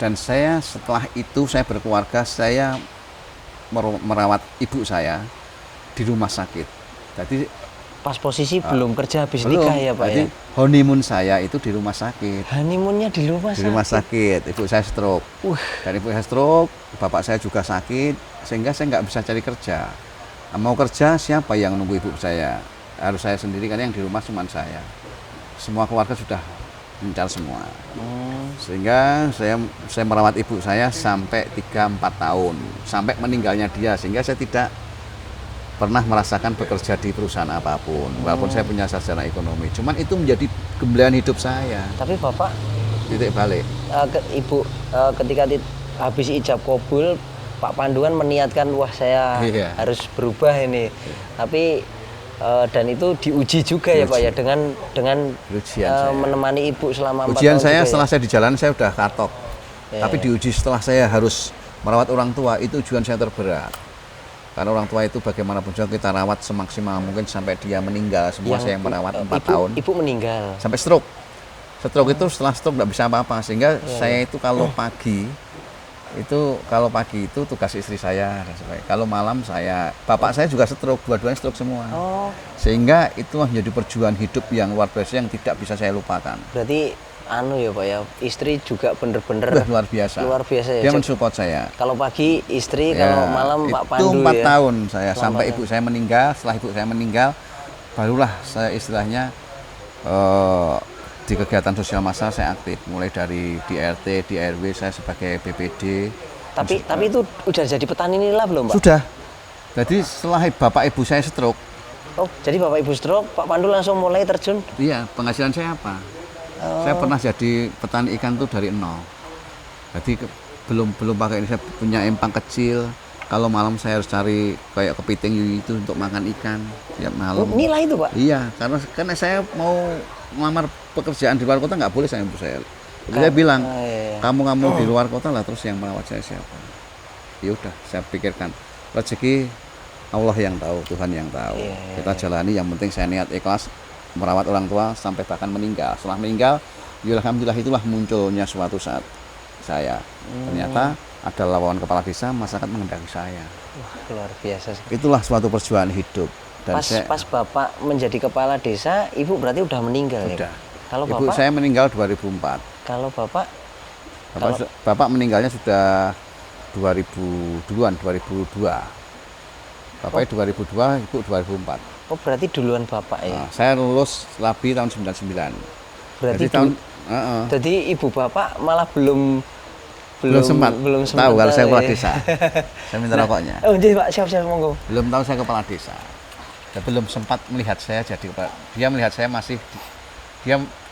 Speaker 2: Dan saya setelah itu saya berkeluarga, saya merawat ibu saya di rumah sakit. Jadi
Speaker 1: pas posisi belum kerja habis nikah ya, Pak,
Speaker 2: ya? Honeymoon saya itu di rumah sakit.
Speaker 1: Honeymoonnya di rumah sakit?
Speaker 2: Di rumah sakit, ibu saya stroke. Dan ibu saya stroke, bapak saya juga sakit, sehingga saya nggak bisa cari kerja. Mau kerja, siapa yang nunggu ibu saya? Harus saya sendiri, karena yang di rumah cuma saya. Semua keluarga sudah mencar semua. Sehingga saya merawat ibu saya sampai 3-4 tahun. Sampai meninggalnya dia, sehingga saya tidak pernah merasakan bekerja di perusahaan apapun, walaupun saya punya sarjana ekonomi. Cuman itu menjadi gembelaan hidup saya.
Speaker 1: Tapi Bapak
Speaker 2: titik balik.
Speaker 1: Ibu ketika habis ijab kabul, Pak Panduan meniatkan, wah saya harus berubah ini. Tapi dan itu diuji juga ya, Pak ya, dengan menemani ibu selama 4 tahun.
Speaker 2: Ujian saya setelah saya di jalan saya udah katok. Tapi diuji setelah saya harus merawat orang tua, itu ujian saya terberat. Karena orang tua itu bagaimanapun juga kita rawat semaksimal mungkin sampai dia meninggal. Semua saya yang merawat 4 tahun.
Speaker 1: Ibu meninggal?
Speaker 2: Sampai stroke. Stroke itu setelah stroke nggak bisa apa-apa. Sehingga saya itu kalau pagi itu tugas istri saya. Kalau malam bapak saya juga stroke, dua-duanya stroke semua. Sehingga itu menjadi perjuangan hidup yang luar biasa yang tidak bisa saya lupakan.
Speaker 1: Berarti anu ya Pak ya, istri juga bener-bener
Speaker 2: Udah luar biasa.
Speaker 1: luar biasa ya.
Speaker 2: Dia mensupport saya.
Speaker 1: Kalau pagi istri,
Speaker 2: Ya,
Speaker 1: kalau malam Pak Pandu
Speaker 2: itu 4
Speaker 1: ya.
Speaker 2: tahun saya
Speaker 1: Selama
Speaker 2: sampai ibu saya meninggal. Setelah ibu saya meninggal, barulah saya istilahnya di kegiatan sosial massa saya aktif. Mulai dari di RT, di RW saya sebagai BPD.
Speaker 1: Tapi itu udah jadi petani nila belum Pak?
Speaker 2: Sudah. Jadi setelah bapak ibu saya stroke,
Speaker 1: Oh, jadi Bapak Ibu stroke, Pak Pandu langsung mulai terjun.
Speaker 2: iya penghasilan saya apa? Saya pernah jadi petani ikan tuh dari nol. Jadi belum pakai ini, saya punya empang kecil. Kalau malam saya harus cari kayak kepiting itu untuk makan ikan tiap malam.
Speaker 1: Oh, nila itu Pak?
Speaker 2: Iya, karena saya mau melamar pekerjaan di luar kota nggak boleh sama ibu saya. Ibu saya bilang,
Speaker 1: iya.
Speaker 2: kamu di luar kota lah, terus yang merawat saya siapa? Ya udah, saya pikirkan rezeki Allah yang tahu, Tuhan yang tahu.
Speaker 1: Iya,
Speaker 2: Kita jalani, yang penting saya niat ikhlas merawat orang tua sampai bahkan meninggal. Setelah meninggal, ya alhamdulillah itulah munculnya suatu saat saya. Ternyata ada lawan kepala desa, masyarakat menghendaki saya.
Speaker 1: Wah, luar biasa.
Speaker 2: Itulah suatu perjuangan hidup. Dan
Speaker 1: Pas Bapak menjadi kepala desa, Ibu berarti udah meninggal ya?
Speaker 2: Sudah.
Speaker 1: Kalau
Speaker 2: Ibu
Speaker 1: Bapak,
Speaker 2: saya meninggal 2004.
Speaker 1: kalau Bapak,
Speaker 2: Bapak meninggalnya sudah 2002. Bapaknya 2002, Ibu 2004.
Speaker 1: oh berarti duluan Bapak ya?
Speaker 2: Nah, saya lulus LABI tahun 99.
Speaker 1: Berarti
Speaker 2: Jadi tahun
Speaker 1: jadi Ibu Bapak malah belum
Speaker 2: sempat tahu kalau saya kepala
Speaker 1: ya.
Speaker 2: desa. Saya minta rokoknya.
Speaker 1: Oh, jadi Pak, siap monggo.
Speaker 2: Belum tahu saya kepala desa. Dan belum sempat melihat saya jadi kepala. Dia melihat saya masih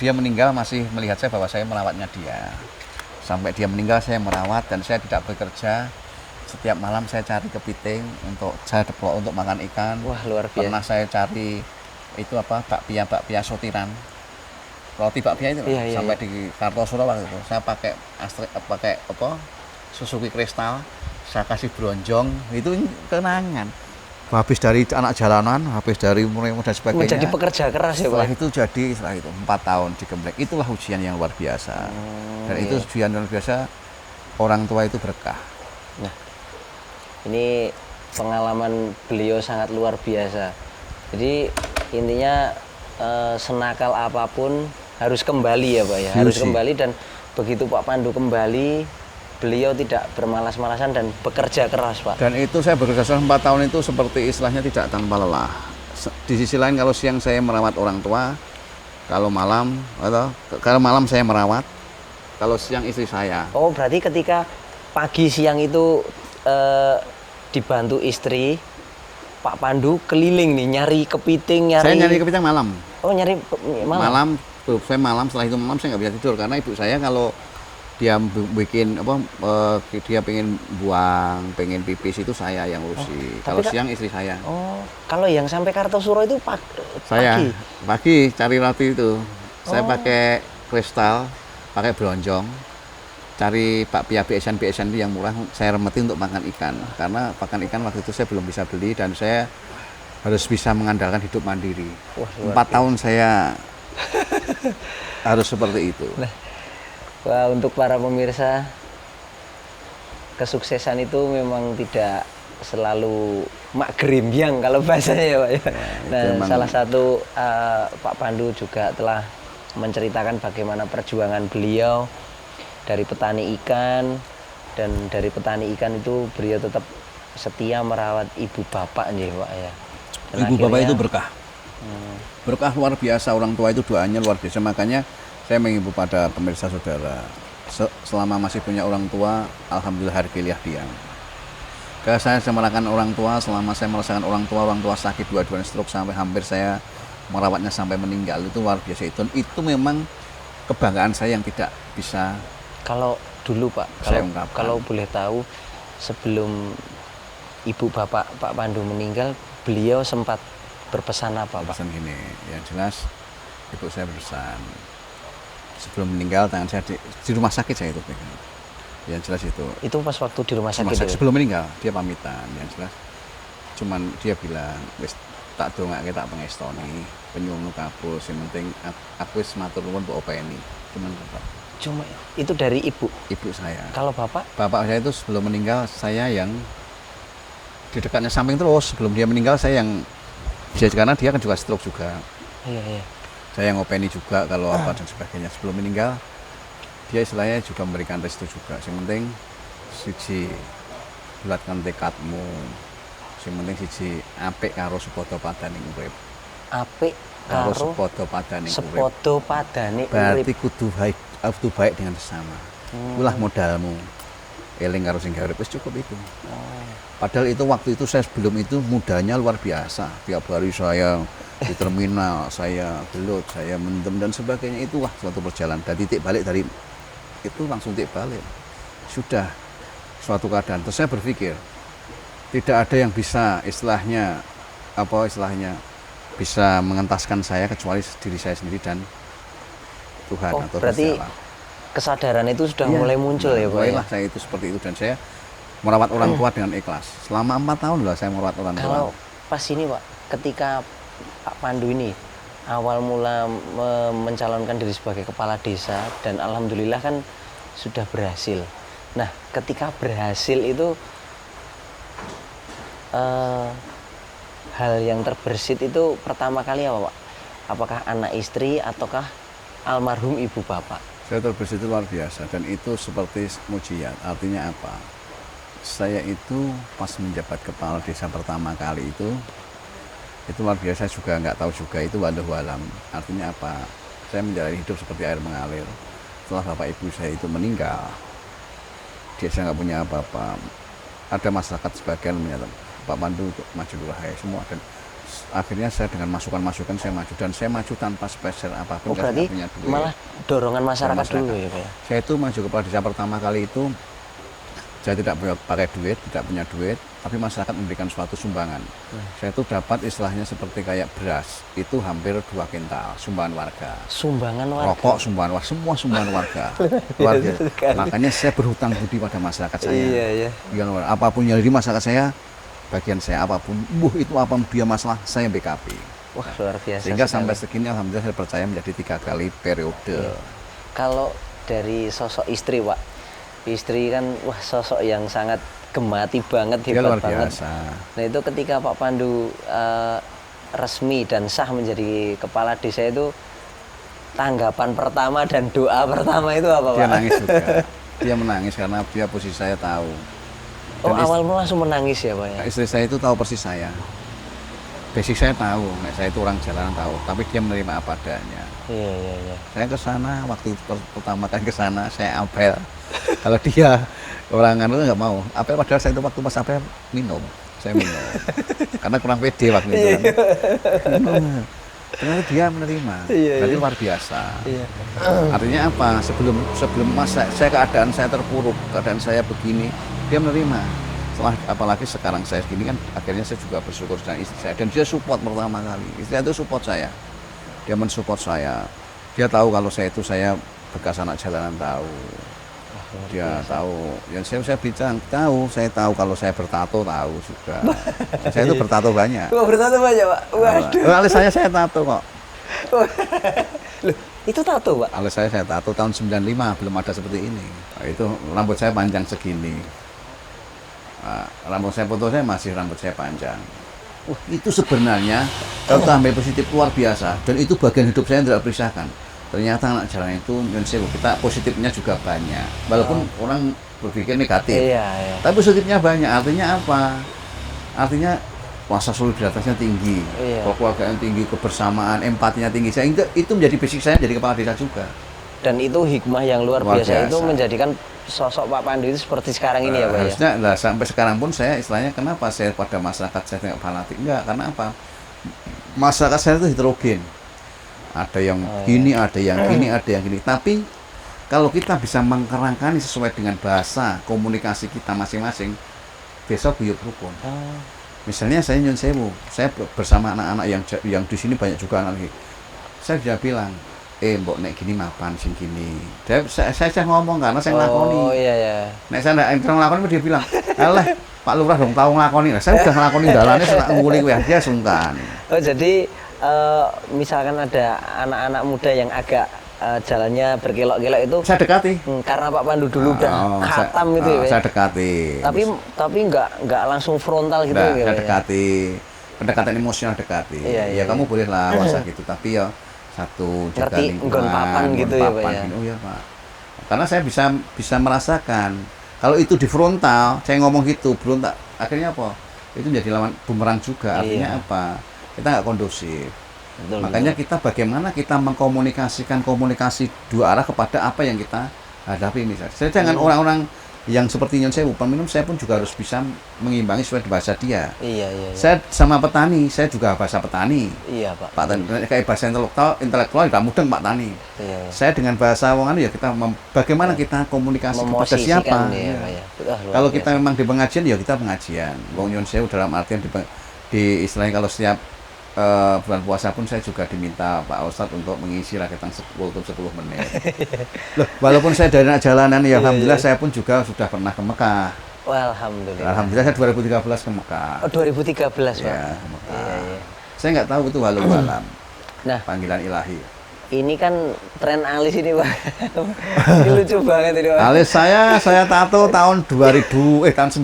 Speaker 2: dia meninggal masih melihat saya bahwa saya merawatnya dia. Sampai dia meninggal saya merawat dan saya tidak bekerja. Setiap malam saya cari kepiting untuk saya deplok untuk makan ikan.
Speaker 1: Wah, luar biasa.
Speaker 2: Pernah saya cari itu apa bakpia sotiran. Roti bakpia itu
Speaker 1: Iya,
Speaker 2: sampai
Speaker 1: iya.
Speaker 2: di Kartosuro waktu itu. Saya pakai Suzuki Kristal. Saya kasih bronjong, itu kenangan. Habis dari anak jalanan, habis dari mulai dan sebagainya.
Speaker 1: Menjadi pekerja keras ya
Speaker 2: Setelah
Speaker 1: Pak?
Speaker 2: setelah itu 4 tahun di Gemblek. Itulah ujian yang luar biasa. Dan itu ujian yang luar biasa, orang tua itu berkah.
Speaker 1: Nah, ini pengalaman beliau sangat luar biasa. Jadi intinya senakal apapun harus kembali ya Pak ya, harus
Speaker 2: Diuji.
Speaker 1: kembali, dan begitu Pak Pandu kembali, beliau tidak bermalas-malasan dan bekerja keras Pak.
Speaker 2: Dan itu saya bekerja selama 4 tahun itu seperti istilahnya tidak tanpa lelah. Di sisi lain kalau siang saya merawat orang tua, kalau malam saya merawat, kalau siang istri saya.
Speaker 1: Oh, berarti ketika pagi siang itu dibantu istri, Pak Pandu keliling nih nyari kepiting,
Speaker 2: Saya nyari kepiting malam.
Speaker 1: Oh, nyari malam.
Speaker 2: Saya malam, setelah itu malam saya nggak bisa tidur karena ibu saya kalau dia bikin dia pengen buang, pengen pipis itu saya yang urusi. Kalau siang istri saya.
Speaker 1: Oh, kalau yang sampai Kartosuro itu
Speaker 2: Saya
Speaker 1: pagi.
Speaker 2: pagi cari roti itu. Saya pakai kristal, pakai bronjong, cari bakpia BSN itu yang murah, saya remetin untuk makan ikan. Karena makan ikan waktu itu saya belum bisa beli dan saya harus bisa mengandalkan hidup mandiri.
Speaker 1: Wah,
Speaker 2: 4 tahun saya harus seperti itu.
Speaker 1: Nah, wah, untuk para pemirsa, kesuksesan itu memang tidak selalu mak gerimbyang kalau bahasanya ya Pak ya. Nah, salah satu Pak Pandu juga telah menceritakan bagaimana perjuangan beliau dari petani ikan, dan dari petani ikan itu beliau tetap setia merawat ibu bapak nih Pak ya. Dan
Speaker 2: Ibu bapak
Speaker 1: akhirnya-
Speaker 2: itu berkah. Berkah luar biasa, orang tua itu doanya luar biasa. Makanya saya mengimbau pada pemirsa saudara, selama masih punya orang tua, alhamdulillah hargailah dia. Kalau saya merasakan orang tua, selama saya merasakan orang tua sakit dua-duanya stroke sampai hampir saya merawatnya sampai meninggal, itu luar biasa. Itu memang kebanggaan saya yang tidak bisa.
Speaker 1: Kalau dulu Pak,
Speaker 2: Saya ungkapkan.
Speaker 1: kalau boleh tahu, sebelum ibu bapak Pak Pandu meninggal, beliau sempat berpesan apa Pak?
Speaker 2: Pesan gini, yang jelas ibu saya berpesan sebelum meninggal, tangan saya di rumah sakit saya itu pegang. Yang jelas itu
Speaker 1: Itu pas waktu di rumah sakit ya?
Speaker 2: sebelum meninggal dia pamitan, yang jelas cuman dia bilang wis tak dongake tak pengestoni penyuwun kapus, yang penting aku wis matur nuwun mbok openi. Cuman
Speaker 1: Cuma itu dari ibu.
Speaker 2: ibu saya.
Speaker 1: Kalau bapak?
Speaker 2: Bapak saya itu sebelum meninggal saya yang di dekatnya samping terus, sebelum dia meninggal saya yang karena dia kan juga stroke juga.
Speaker 1: Iya.
Speaker 2: Saya ngopeni juga kalau apa dan sebagainya. Sebelum meninggal, dia istilahnya juga memberikan restu juga. Yang penting siji bulatkan tekadmu. Yang penting siji apik karo sepodo padaning urip.
Speaker 1: Apik
Speaker 2: Karo
Speaker 1: karo
Speaker 2: sepodo padaning urip.
Speaker 1: sepodo padane
Speaker 2: Berarti
Speaker 1: urip.
Speaker 2: kudu baik dengan sesama. Itulah modalmu. Eling karo sing urip wis cukup itu. Padahal itu waktu itu saya sebelum itu mudanya luar biasa. Tiap hari saya di terminal, saya gelut, saya mendem dan sebagainya. Itulah suatu perjalanan. Dan titik balik dari itu langsung titik balik. Sudah suatu keadaan. Terus saya berpikir tidak ada yang bisa istilahnya bisa mengentaskan saya kecuali diri saya sendiri dan Tuhan atau
Speaker 1: berarti
Speaker 2: Gusti Allah.
Speaker 1: kesadaran itu sudah mulai muncul ya Pak ya?
Speaker 2: Mulailah saya itu seperti itu dan saya merawat orang tua dengan ikhlas. Selama 4 tahun lah saya merawat orang tua.
Speaker 1: Kalau pas ini Pak, ketika Pak Pandu ini awal mula mencalonkan diri sebagai kepala desa dan alhamdulillah kan sudah berhasil. Nah, ketika berhasil itu hal yang terbersit itu pertama kali apa Pak? Apakah anak istri ataukah almarhum ibu bapak?
Speaker 2: Saya terbersit itu luar biasa dan itu seperti mujizat. Artinya apa? Saya itu pas menjabat kepala desa pertama kali itu luar biasa juga nggak tahu juga itu walau alam. Artinya apa? Saya menjalani hidup seperti air mengalir. Setelah bapak ibu saya itu meninggal, dia saya nggak punya apa-apa. Ada masyarakat sebagian menyatakan Pak Pandu untuk maju lurah semua dan akhirnya saya dengan masukan-masukan saya maju dan saya maju tanpa spesial apapun.
Speaker 1: Berarti
Speaker 2: punya duit.
Speaker 1: malah dorongan masyarakat dulu ya Pak ya?
Speaker 2: Saya itu maju kepala desa pertama kali itu saya tidak pakai duit, tidak punya duit, tapi masyarakat memberikan suatu sumbangan. Saya itu dapat istilahnya seperti kayak beras, itu hampir 2 kintal sumbangan warga.
Speaker 1: Sumbangan warga?
Speaker 2: Rokok sumbangan warga, semua sumbangan warga. Luar biasa. Makanya saya berhutang budi pada masyarakat saya.
Speaker 1: Iya.
Speaker 2: Apapun yang dari masyarakat saya, bagian saya apapun, itu apa dia masalah, saya BKP.
Speaker 1: Wah luar biasa.
Speaker 2: Sehingga
Speaker 1: sekali.
Speaker 2: sampai segini alhamdulillah saya percaya menjadi 3 kali periode.
Speaker 1: Iya. Kalau dari sosok istri Pak, istri kan wah sosok yang sangat gemati banget,
Speaker 2: Dia
Speaker 1: hebat
Speaker 2: luar
Speaker 1: banget.
Speaker 2: biasa.
Speaker 1: Nah itu ketika Pak Pandu resmi dan sah menjadi kepala desa itu tanggapan pertama dan doa pertama itu apa
Speaker 2: Dia
Speaker 1: Pak?
Speaker 2: nangis juga. Dia menangis karena dia posisi saya tahu.
Speaker 1: Oh
Speaker 2: Dan
Speaker 1: awal mula langsung menangis ya Pak ya?
Speaker 2: istri saya itu tahu persis saya. Basic saya tahu, saya itu orang jalanan tahu, tapi dia menerima apa adanya.
Speaker 1: Iya.
Speaker 2: Saya ke sana waktu pertama kali ke sana saya apel. Kalau dia orang itu nggak mau. Apel padahal saya itu waktu pas apel minum. Saya minum. Karena kurang pede waktu itu kan. Minum. Ternyata dia menerima. Berarti luar biasa.
Speaker 1: Iya.
Speaker 2: Artinya apa? Sebelum masa saya keadaan saya terpuruk, keadaan saya begini, dia menerima. Setelah apalagi sekarang saya segini kan akhirnya saya juga bersyukur dengan istri saya dan dia support pertama kali. Istri saya itu support saya. Dia mensupport saya. Dia tahu kalau saya bekas anak jalanan tahu. Dia tahu. Yang saya bilang saya tahu kalau saya bertato tahu juga. Saya itu bertato banyak.
Speaker 1: Wah bertato banyak Pak? Waduh.
Speaker 2: Alis saya tato kok.
Speaker 1: Loh, itu tato Pak?
Speaker 2: Alis saya tato tahun 95 belum ada seperti ini. Nah, itu rambut saya panjang segini. Nah, rambut saya foto saya masih rambut saya panjang. Itu sebenarnya kalau ambil positif luar biasa dan itu bagian hidup saya yang tidak terpisahkan. Ternyata anak jalan itu kita positifnya juga banyak. Walaupun orang berpikir negatif.
Speaker 1: Iya.
Speaker 2: Tapi positifnya banyak. Artinya apa? Artinya rasa solidaritasnya tinggi, kekeluargaan tinggi, kebersamaan, empatinya tinggi. Sehingga itu menjadi basic saya menjadi kepala desa juga.
Speaker 1: Dan itu hikmah yang luar biasa itu menjadikan sosok Pak Pandu itu seperti sekarang ini ya Pak
Speaker 2: harusnya ya? Sampai sekarang pun saya istilahnya kenapa saya pada masyarakat saya tidak fanatik enggak, karena apa, masyarakat saya itu heterogen, ada yang gini, ada yang gini, ada yang gini, tapi kalau kita bisa mengkerangkani sesuai dengan bahasa komunikasi kita masing-masing, besok guyub rukun. Misalnya saya nyun sewu, saya bersama anak-anak yang di sini banyak juga anak lagi, saya sudah bilang mbok nek gini mapan sing gini. Saya ngomong karena saya nglakoni.
Speaker 1: Oh iya.
Speaker 2: Nek saya ndak nglakoni dia bilang, "Alah, Pak Lurah dong tahu nglakoni." Nah, saya udah nglakoni dalane saya tak nguli kuwi dia sungkan.
Speaker 1: Oh, jadi misalkan ada anak-anak muda yang agak jalannya berkelok-kelok itu
Speaker 2: saya dekati.
Speaker 1: Karena Pak Pandu dulu udah khatam gitu ya.
Speaker 2: Saya dekati.
Speaker 1: Tapi nggak langsung frontal gitu ya.
Speaker 2: Saya dekati. Pendekatan emosional dekati. Ya kamu bolehlah wasa gitu, tapi ya satu jaga
Speaker 1: Ngerti
Speaker 2: lingkungan,
Speaker 1: nggon papan gitu ya, Pak,
Speaker 2: papan
Speaker 1: ya?
Speaker 2: gini. Oh ya Pak, karena saya bisa merasakan kalau itu di frontal, saya ngomong gitu berontak, akhirnya apa, itu jadi lawan bumerang juga, artinya
Speaker 1: Iya.
Speaker 2: apa, kita nggak kondusif.
Speaker 1: Betul,
Speaker 2: Makanya
Speaker 1: betul.
Speaker 2: kita bagaimana kita mengkomunikasikan komunikasi dua arah kepada apa yang kita hadapi ini. Saya jangan orang-orang yang seperti Nyon Sewu, peminum saya pun juga harus bisa mengimbangi sesuai bahasa dia.
Speaker 1: Iya, iya, iya.
Speaker 2: Saya sama petani, saya juga bahasa petani.
Speaker 1: Iya, Pak.
Speaker 2: Pak Tani, kayak bahasa intelektual tidak mudeng Pak Tani.
Speaker 1: Iya, iya.
Speaker 2: Saya dengan bahasa wongan ya kita bagaimana kita komunikasi kepada siapa.
Speaker 1: dia,
Speaker 2: Ya.
Speaker 1: Pak, ya. Wah, luar
Speaker 2: Kalau
Speaker 1: biasa.
Speaker 2: kita memang di pengajian ya kita pengajian. Wong Nyon Sewu dalam artian di istilahnya kalau setiap bulan puasa pun saya juga diminta Pak Ustadz untuk mengisi raketan 10 menit. Loh, walaupun saya dari anak jalanan ya alhamdulillah saya pun juga sudah pernah ke Mekah.
Speaker 1: Wah, alhamdulillah.
Speaker 2: Alhamdulillah saya 2013 ke Mekah.
Speaker 1: Oh, 2013, Pak.
Speaker 2: Ya, ke Mekah.
Speaker 1: Iya, iya.
Speaker 2: Saya nggak tahu itu walau alam.
Speaker 1: Nah,
Speaker 2: Panggilan ilahi.
Speaker 1: ini kan tren alis ini, Pak. Ini lucu banget ini, Pak.
Speaker 2: Alis saya tato tahun 95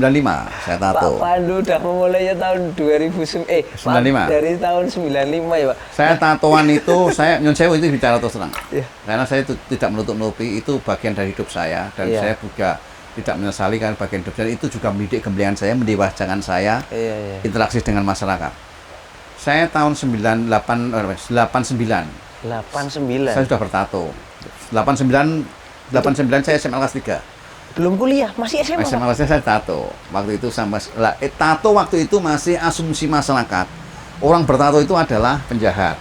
Speaker 2: saya
Speaker 1: Pak
Speaker 2: tato.
Speaker 1: Pandu udah memulainya tahun
Speaker 2: 95.
Speaker 1: dari tahun 95 ya, Pak.
Speaker 2: Saya tatoan itu, Nyon Sewu itu bicara terus terang.
Speaker 1: Iya.
Speaker 2: Karena saya itu tidak menutup-nutupi, itu bagian dari hidup saya. Dan
Speaker 1: Iya.
Speaker 2: saya juga tidak menyesali karena bagian hidup saya. Itu juga mendidik gemblengan saya, mendewasakan saya,
Speaker 1: Iya, iya.
Speaker 2: interaksi dengan masyarakat. Saya tahun 89,
Speaker 1: 89.
Speaker 2: saya sudah bertato. 89 saya SMA kelas 3.
Speaker 1: Belum kuliah, masih SMA,
Speaker 2: SMA
Speaker 1: Pak.
Speaker 2: kelas 3 saya tato. Waktu itu tato waktu itu masih asumsi masyarakat. Orang bertato itu adalah penjahat.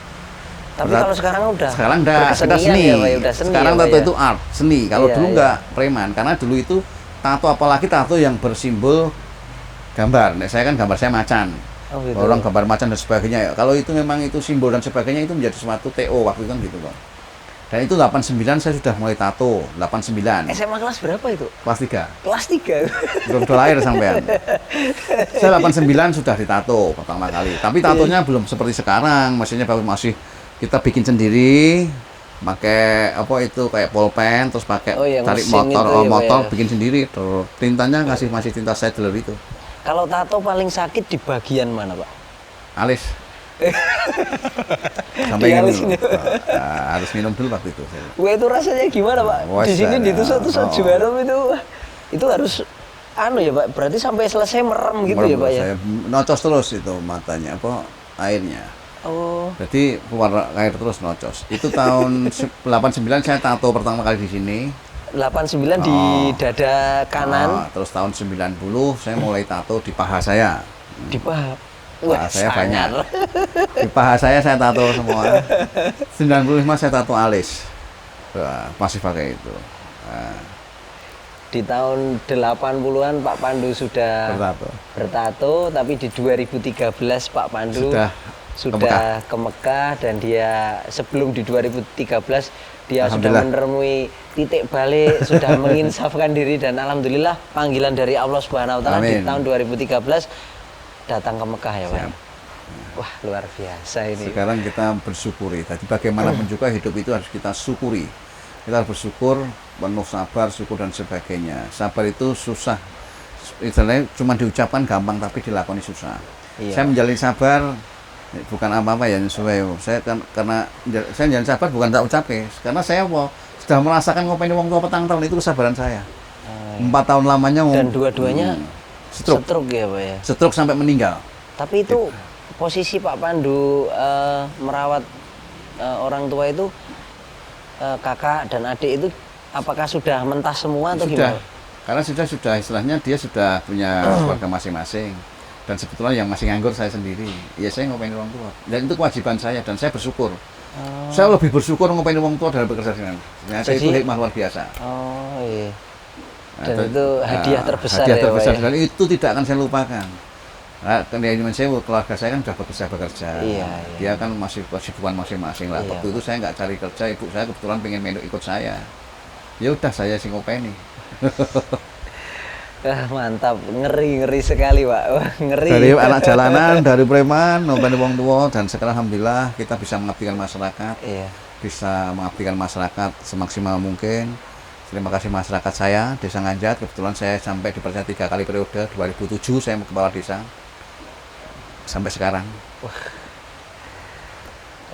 Speaker 1: Tapi kalau sekarang udah
Speaker 2: Sekarang udah
Speaker 1: berkesenian
Speaker 2: seni.
Speaker 1: ya, Pak, ya? Udah seni
Speaker 2: Sekarang
Speaker 1: ya, Pak,
Speaker 2: tato
Speaker 1: ya?
Speaker 2: itu art, seni. Kalau
Speaker 1: Iya,
Speaker 2: dulu
Speaker 1: iya.
Speaker 2: nggak preman, karena dulu itu tato apalagi tato yang bersimbol gambar. Nah, saya kan gambar saya macan.
Speaker 1: Oh, gitu.
Speaker 2: Orang gambar macan dan sebagainya. Ya. Kalau itu memang itu simbol dan sebagainya itu menjadi suatu TO waktu itu kan gitu loh. Dan itu 89 saya sudah mulai tato, 89.
Speaker 1: SMA kelas berapa itu?
Speaker 2: Kelas 3.
Speaker 1: Kelas 3.
Speaker 2: Belum lahir sampean. Saya 89 sudah ditato pertama kali. Tapi tatonya belum seperti sekarang, maksudnya masih kita bikin sendiri, pakai apa itu kayak pulpen, terus pakai
Speaker 1: Oh, yang
Speaker 2: tarik
Speaker 1: mesin
Speaker 2: motor,
Speaker 1: itu ya, Pak,
Speaker 2: motor
Speaker 1: ya?
Speaker 2: bikin sendiri. Terus tintanya masih tinta Saddler itu.
Speaker 1: Kalau tato paling sakit di bagian mana, Pak?
Speaker 2: Alis.
Speaker 1: Di
Speaker 2: Sampai ingin
Speaker 1: alis
Speaker 2: dulu.
Speaker 1: ini.
Speaker 2: Harus minum dulu waktu itu.
Speaker 1: Wah, itu rasanya gimana, Pak?
Speaker 2: Wah,
Speaker 1: Di sini
Speaker 2: saya-
Speaker 1: ditusuk-tusuk
Speaker 2: oh.
Speaker 1: jarum itu harus ya, Pak. Berarti sampai selesai merem gitu ya, Pak, ya?
Speaker 2: Saya nocos terus itu matanya, apa airnya.
Speaker 1: Oh,
Speaker 2: Jadi keluar air terus nocos. Itu tahun 89 saya tato pertama kali di sini.
Speaker 1: 89 di dada kanan,
Speaker 2: Terus tahun 90 saya mulai tato di paha saya.
Speaker 1: di paha.
Speaker 2: Paha saya
Speaker 1: sangar.
Speaker 2: banyak. Di paha saya tato semua. 95 saya tato alis. Wah, masih pakai itu. Nah,
Speaker 1: Di tahun 80-an Pak Pandu sudah
Speaker 2: bertato.
Speaker 1: bertato, tapi di 2013 Pak Pandu
Speaker 2: Sudah
Speaker 1: ke Mekah dan dia sebelum di 2013 dia sudah
Speaker 2: Alhamdulillah.
Speaker 1: menemui titik balik, sudah menginsafkan diri dan alhamdulillah panggilan dari Allah Subhanahu wa taala di
Speaker 2: Amin.
Speaker 1: tahun 2013 datang ke Mekah ya, Pak.
Speaker 2: Siap.
Speaker 1: Wah, luar biasa ini.
Speaker 2: Sekarang kita bersyukuri. Jadi bagaimanapun juga hidup itu harus kita syukuri. Kita harus bersyukur, penuh sabar, syukur dan sebagainya. Sabar itu susah. Istilahnya cuma diucapkan gampang tapi dilakoni susah.
Speaker 1: Iya.
Speaker 2: Saya menjalani sabar bukan apa-apa ya sesuai. Saya kan karena saya menjalani sabar bukan tak ucapke. Karena saya sudah merasakan ngopeni wong tua petang tahun itu kesabaran saya. 4 tahun lamanya
Speaker 1: Dan dua-duanya
Speaker 2: stroke.
Speaker 1: stroke ya, Pak, ya.
Speaker 2: Stroke sampai meninggal.
Speaker 1: Tapi itu posisi Pak Pandu merawat orang tua itu kakak dan adik itu apakah sudah mentas semua atau
Speaker 2: Sudah.
Speaker 1: gimana?
Speaker 2: Karena sudah istilahnya dia sudah punya keluarga masing-masing. Dan sebetulnya yang masih nganggur saya sendiri. Ya saya ngopeni orang tua. Dan itu kewajiban saya dan saya bersyukur. Saya lebih bersyukur ngopeni orang tua dalam bekerja dengan. Ternyata itu
Speaker 1: Jadi-
Speaker 2: hikmah luar biasa.
Speaker 1: Oh iya.
Speaker 2: Nah,
Speaker 1: Dan itu hadiah terbesar
Speaker 2: hadiah
Speaker 1: ya,
Speaker 2: terbesar
Speaker 1: Pak, ya?
Speaker 2: dan itu tidak akan saya lupakan. Nah, keluarga saya kan sudah bekerja.
Speaker 1: Iya, iya.
Speaker 2: Dia kan masih kesibukan masing-masing lah.
Speaker 1: Iya.
Speaker 2: Waktu itu saya nggak cari kerja, ibu saya kebetulan pengen ikut saya. Ya udah saya sing ngopeni.
Speaker 1: Mantap, ngeri sekali, Pak. Wah, ngeri.
Speaker 2: Dari anak jalanan, dari preman, ngopeni wong tua dan sekarang alhamdulillah kita bisa mengabdikan masyarakat,
Speaker 1: Iya.
Speaker 2: bisa mengabdikan masyarakat semaksimal mungkin. Terima kasih masyarakat saya, Desa Nganjat. Kebetulan saya sampai dipercaya 3 kali periode. 2007 saya kepala desa sampai sekarang.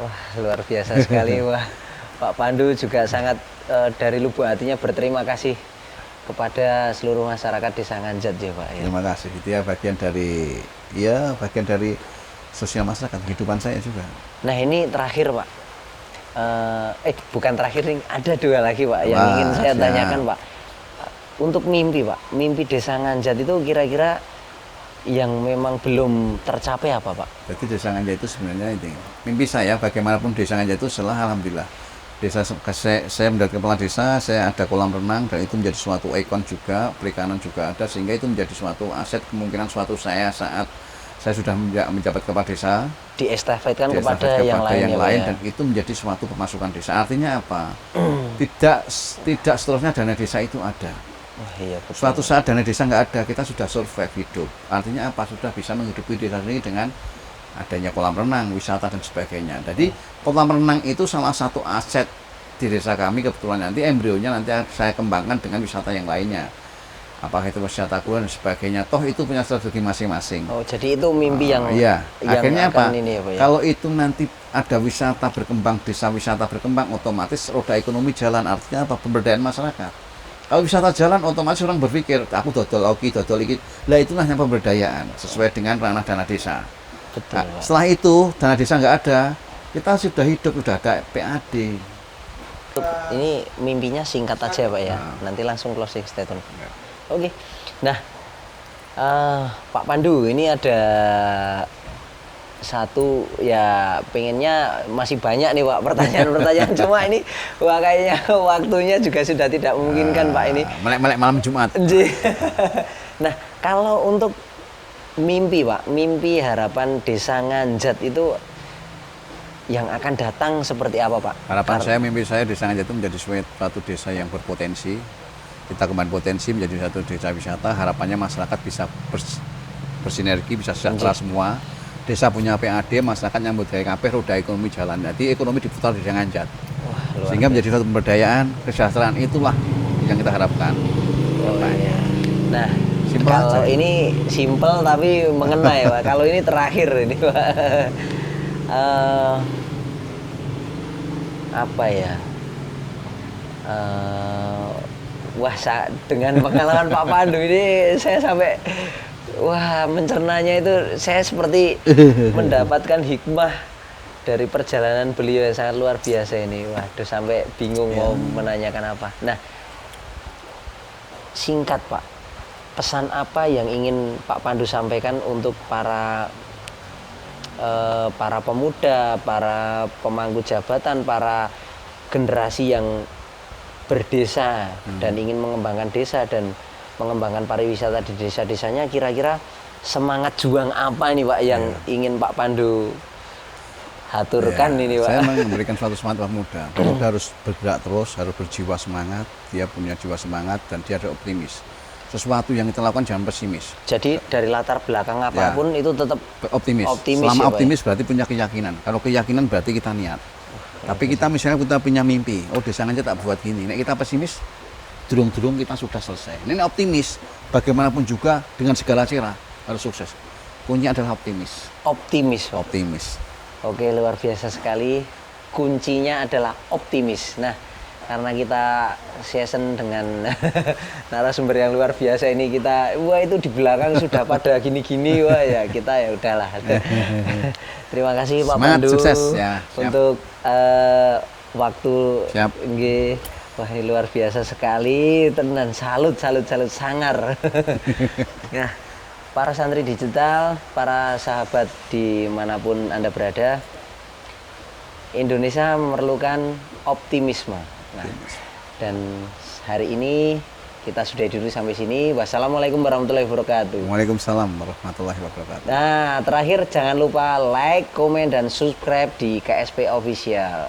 Speaker 1: Wah, luar biasa sekali. Wah, Pak Pandu juga sangat dari lubuk hatinya berterima kasih kepada seluruh masyarakat Desa Nganjat ya Pak. Ya.
Speaker 2: Terima kasih. Itu ya bagian dari sosial masyarakat, kehidupan saya juga.
Speaker 1: Nah ini terakhir Pak. Bukan terakhir, ada dua lagi Pak yang ingin saya tanyakan Pak. Untuk mimpi Pak, mimpi Desa Nganjat itu kira-kira yang memang belum tercapai apa Pak?
Speaker 2: Jadi Desa Nganjat itu sebenarnya ini mimpi saya, bagaimanapun Desa Nganjat itu alhamdulillah. Saya menjadi kepala desa, saya ada kolam renang dan itu menjadi suatu ikon juga, perikanan juga ada, sehingga itu menjadi suatu aset, kemungkinan suatu saya saat saya sudah menjabat kepala desa
Speaker 1: Diestafetkan kepada yang lain
Speaker 2: dan itu menjadi suatu pemasukan desa. Artinya apa? Tidak seterusnya dana desa itu ada.
Speaker 1: Oh, iya, betul.
Speaker 2: Suatu saat dana desa nggak ada, kita sudah survive hidup. Artinya apa? Sudah bisa menghidupi desa ini dengan adanya kolam renang, wisata dan sebagainya. Jadi kolam renang itu salah satu aset di desa kami. Kebetulan nanti embrionya nanti saya kembangkan dengan wisata yang lainnya. Apakah itu wisata kuliner dan sebagainya. Toh itu punya strategi masing-masing.
Speaker 1: Oh, jadi itu mimpi yang
Speaker 2: iya. Akhirnya apa?
Speaker 1: Ini, ya,
Speaker 2: kalau itu nanti ada wisata berkembang, desa wisata berkembang, otomatis roda ekonomi jalan. Artinya apa? Pemberdayaan masyarakat. Kalau wisata jalan, otomatis orang berpikir, aku dodol iki. Lah itulah yang pemberdayaan sesuai dengan ranah dana desa.
Speaker 1: Betul,
Speaker 2: nah, setelah itu dana desa nggak ada, kita sudah hidup, sudah ada PAD.
Speaker 1: Ini mimpinya singkat aja Pak ya. Nanti langsung closing statement. Oke. Nah, Pak Pandu, ini ada satu ya, pengennya masih banyak nih Pak pertanyaan-pertanyaan. Cuma ini wah kayaknya waktunya juga sudah tidak memungkinkan Pak ini.
Speaker 2: Melek-melek malam Jumat.
Speaker 1: Nah, kalau untuk mimpi Pak, mimpi harapan Desa Nganjat itu yang akan datang seperti apa Pak?
Speaker 2: Mimpi saya Desa Nganjat itu menjadi suatu desa yang berpotensi. Kita kembali potensi menjadi satu desa wisata. Harapannya masyarakat bisa bersinergi, bisa sejahtera semua. Desa punya PAD, masyarakat nyambut gawe kabeh, roda ekonomi jalan. Jadi ekonomi diputar di Desa Nganjat. Sehingga menjadi suatu pemberdayaan, kesejahteraan, itulah yang kita harapkan.
Speaker 1: Iya. Nah, kalau ini simpel tapi mengena ya Pak. Kalau ini terakhir ini Pak. Apa ya? Dengan pengalaman Pak Pandu ini saya sampai mencernanya itu saya seperti mendapatkan hikmah dari perjalanan beliau yang sangat luar biasa ini. Waduh, sampai bingung mau menanyakan apa. Nah, singkat Pak, pesan apa yang ingin Pak Pandu sampaikan untuk para pemuda, para pemangku jabatan, para generasi yang berdesa dan ingin mengembangkan desa dan mengembangkan pariwisata di desa-desanya, kira-kira semangat juang apa nih Pak yang ingin Pak Pandu haturkan ini Pak?
Speaker 2: Saya memberikan suatu semangat pemuda. Pemuda harus bergerak terus, harus berjiwa semangat, dia punya jiwa semangat dan dia ada optimis. Sesuatu yang kita lakukan jangan pesimis.
Speaker 1: Jadi dari latar belakang apapun itu tetap optimis.
Speaker 2: Selama optimis berarti punya keyakinan. Kalau keyakinan berarti kita niat. Tapi kita misalnya kita punya mimpi, Desa Nganjat tak buat gini. Nek kita pesimis, durung-durung kita sudah selesai. Ini optimis, bagaimanapun juga dengan segala cara harus sukses. Kuncinya adalah optimis.
Speaker 1: Optimis. Oke, luar biasa sekali. Kuncinya adalah optimis. Nah, karena kita season dengan narasumber yang luar biasa ini, kita itu di belakang sudah pada gini-gini, ya kita ya udahlah. Terima kasih Pak Pandu
Speaker 2: sukses ya.
Speaker 1: Untuk waktu. Nggih. Wah, ini luar biasa sekali, tenan, salut sangar. Nah, para santri digital, para sahabat dimanapun Anda berada, Indonesia memerlukan optimisme. Nah, dan hari ini kita sudah dulu sampai sini. Wassalamualaikum warahmatullahi wabarakatuh.
Speaker 2: Waalaikumsalam warahmatullahi wabarakatuh.
Speaker 1: Nah, terakhir jangan lupa like, komen, dan subscribe di KSP Official.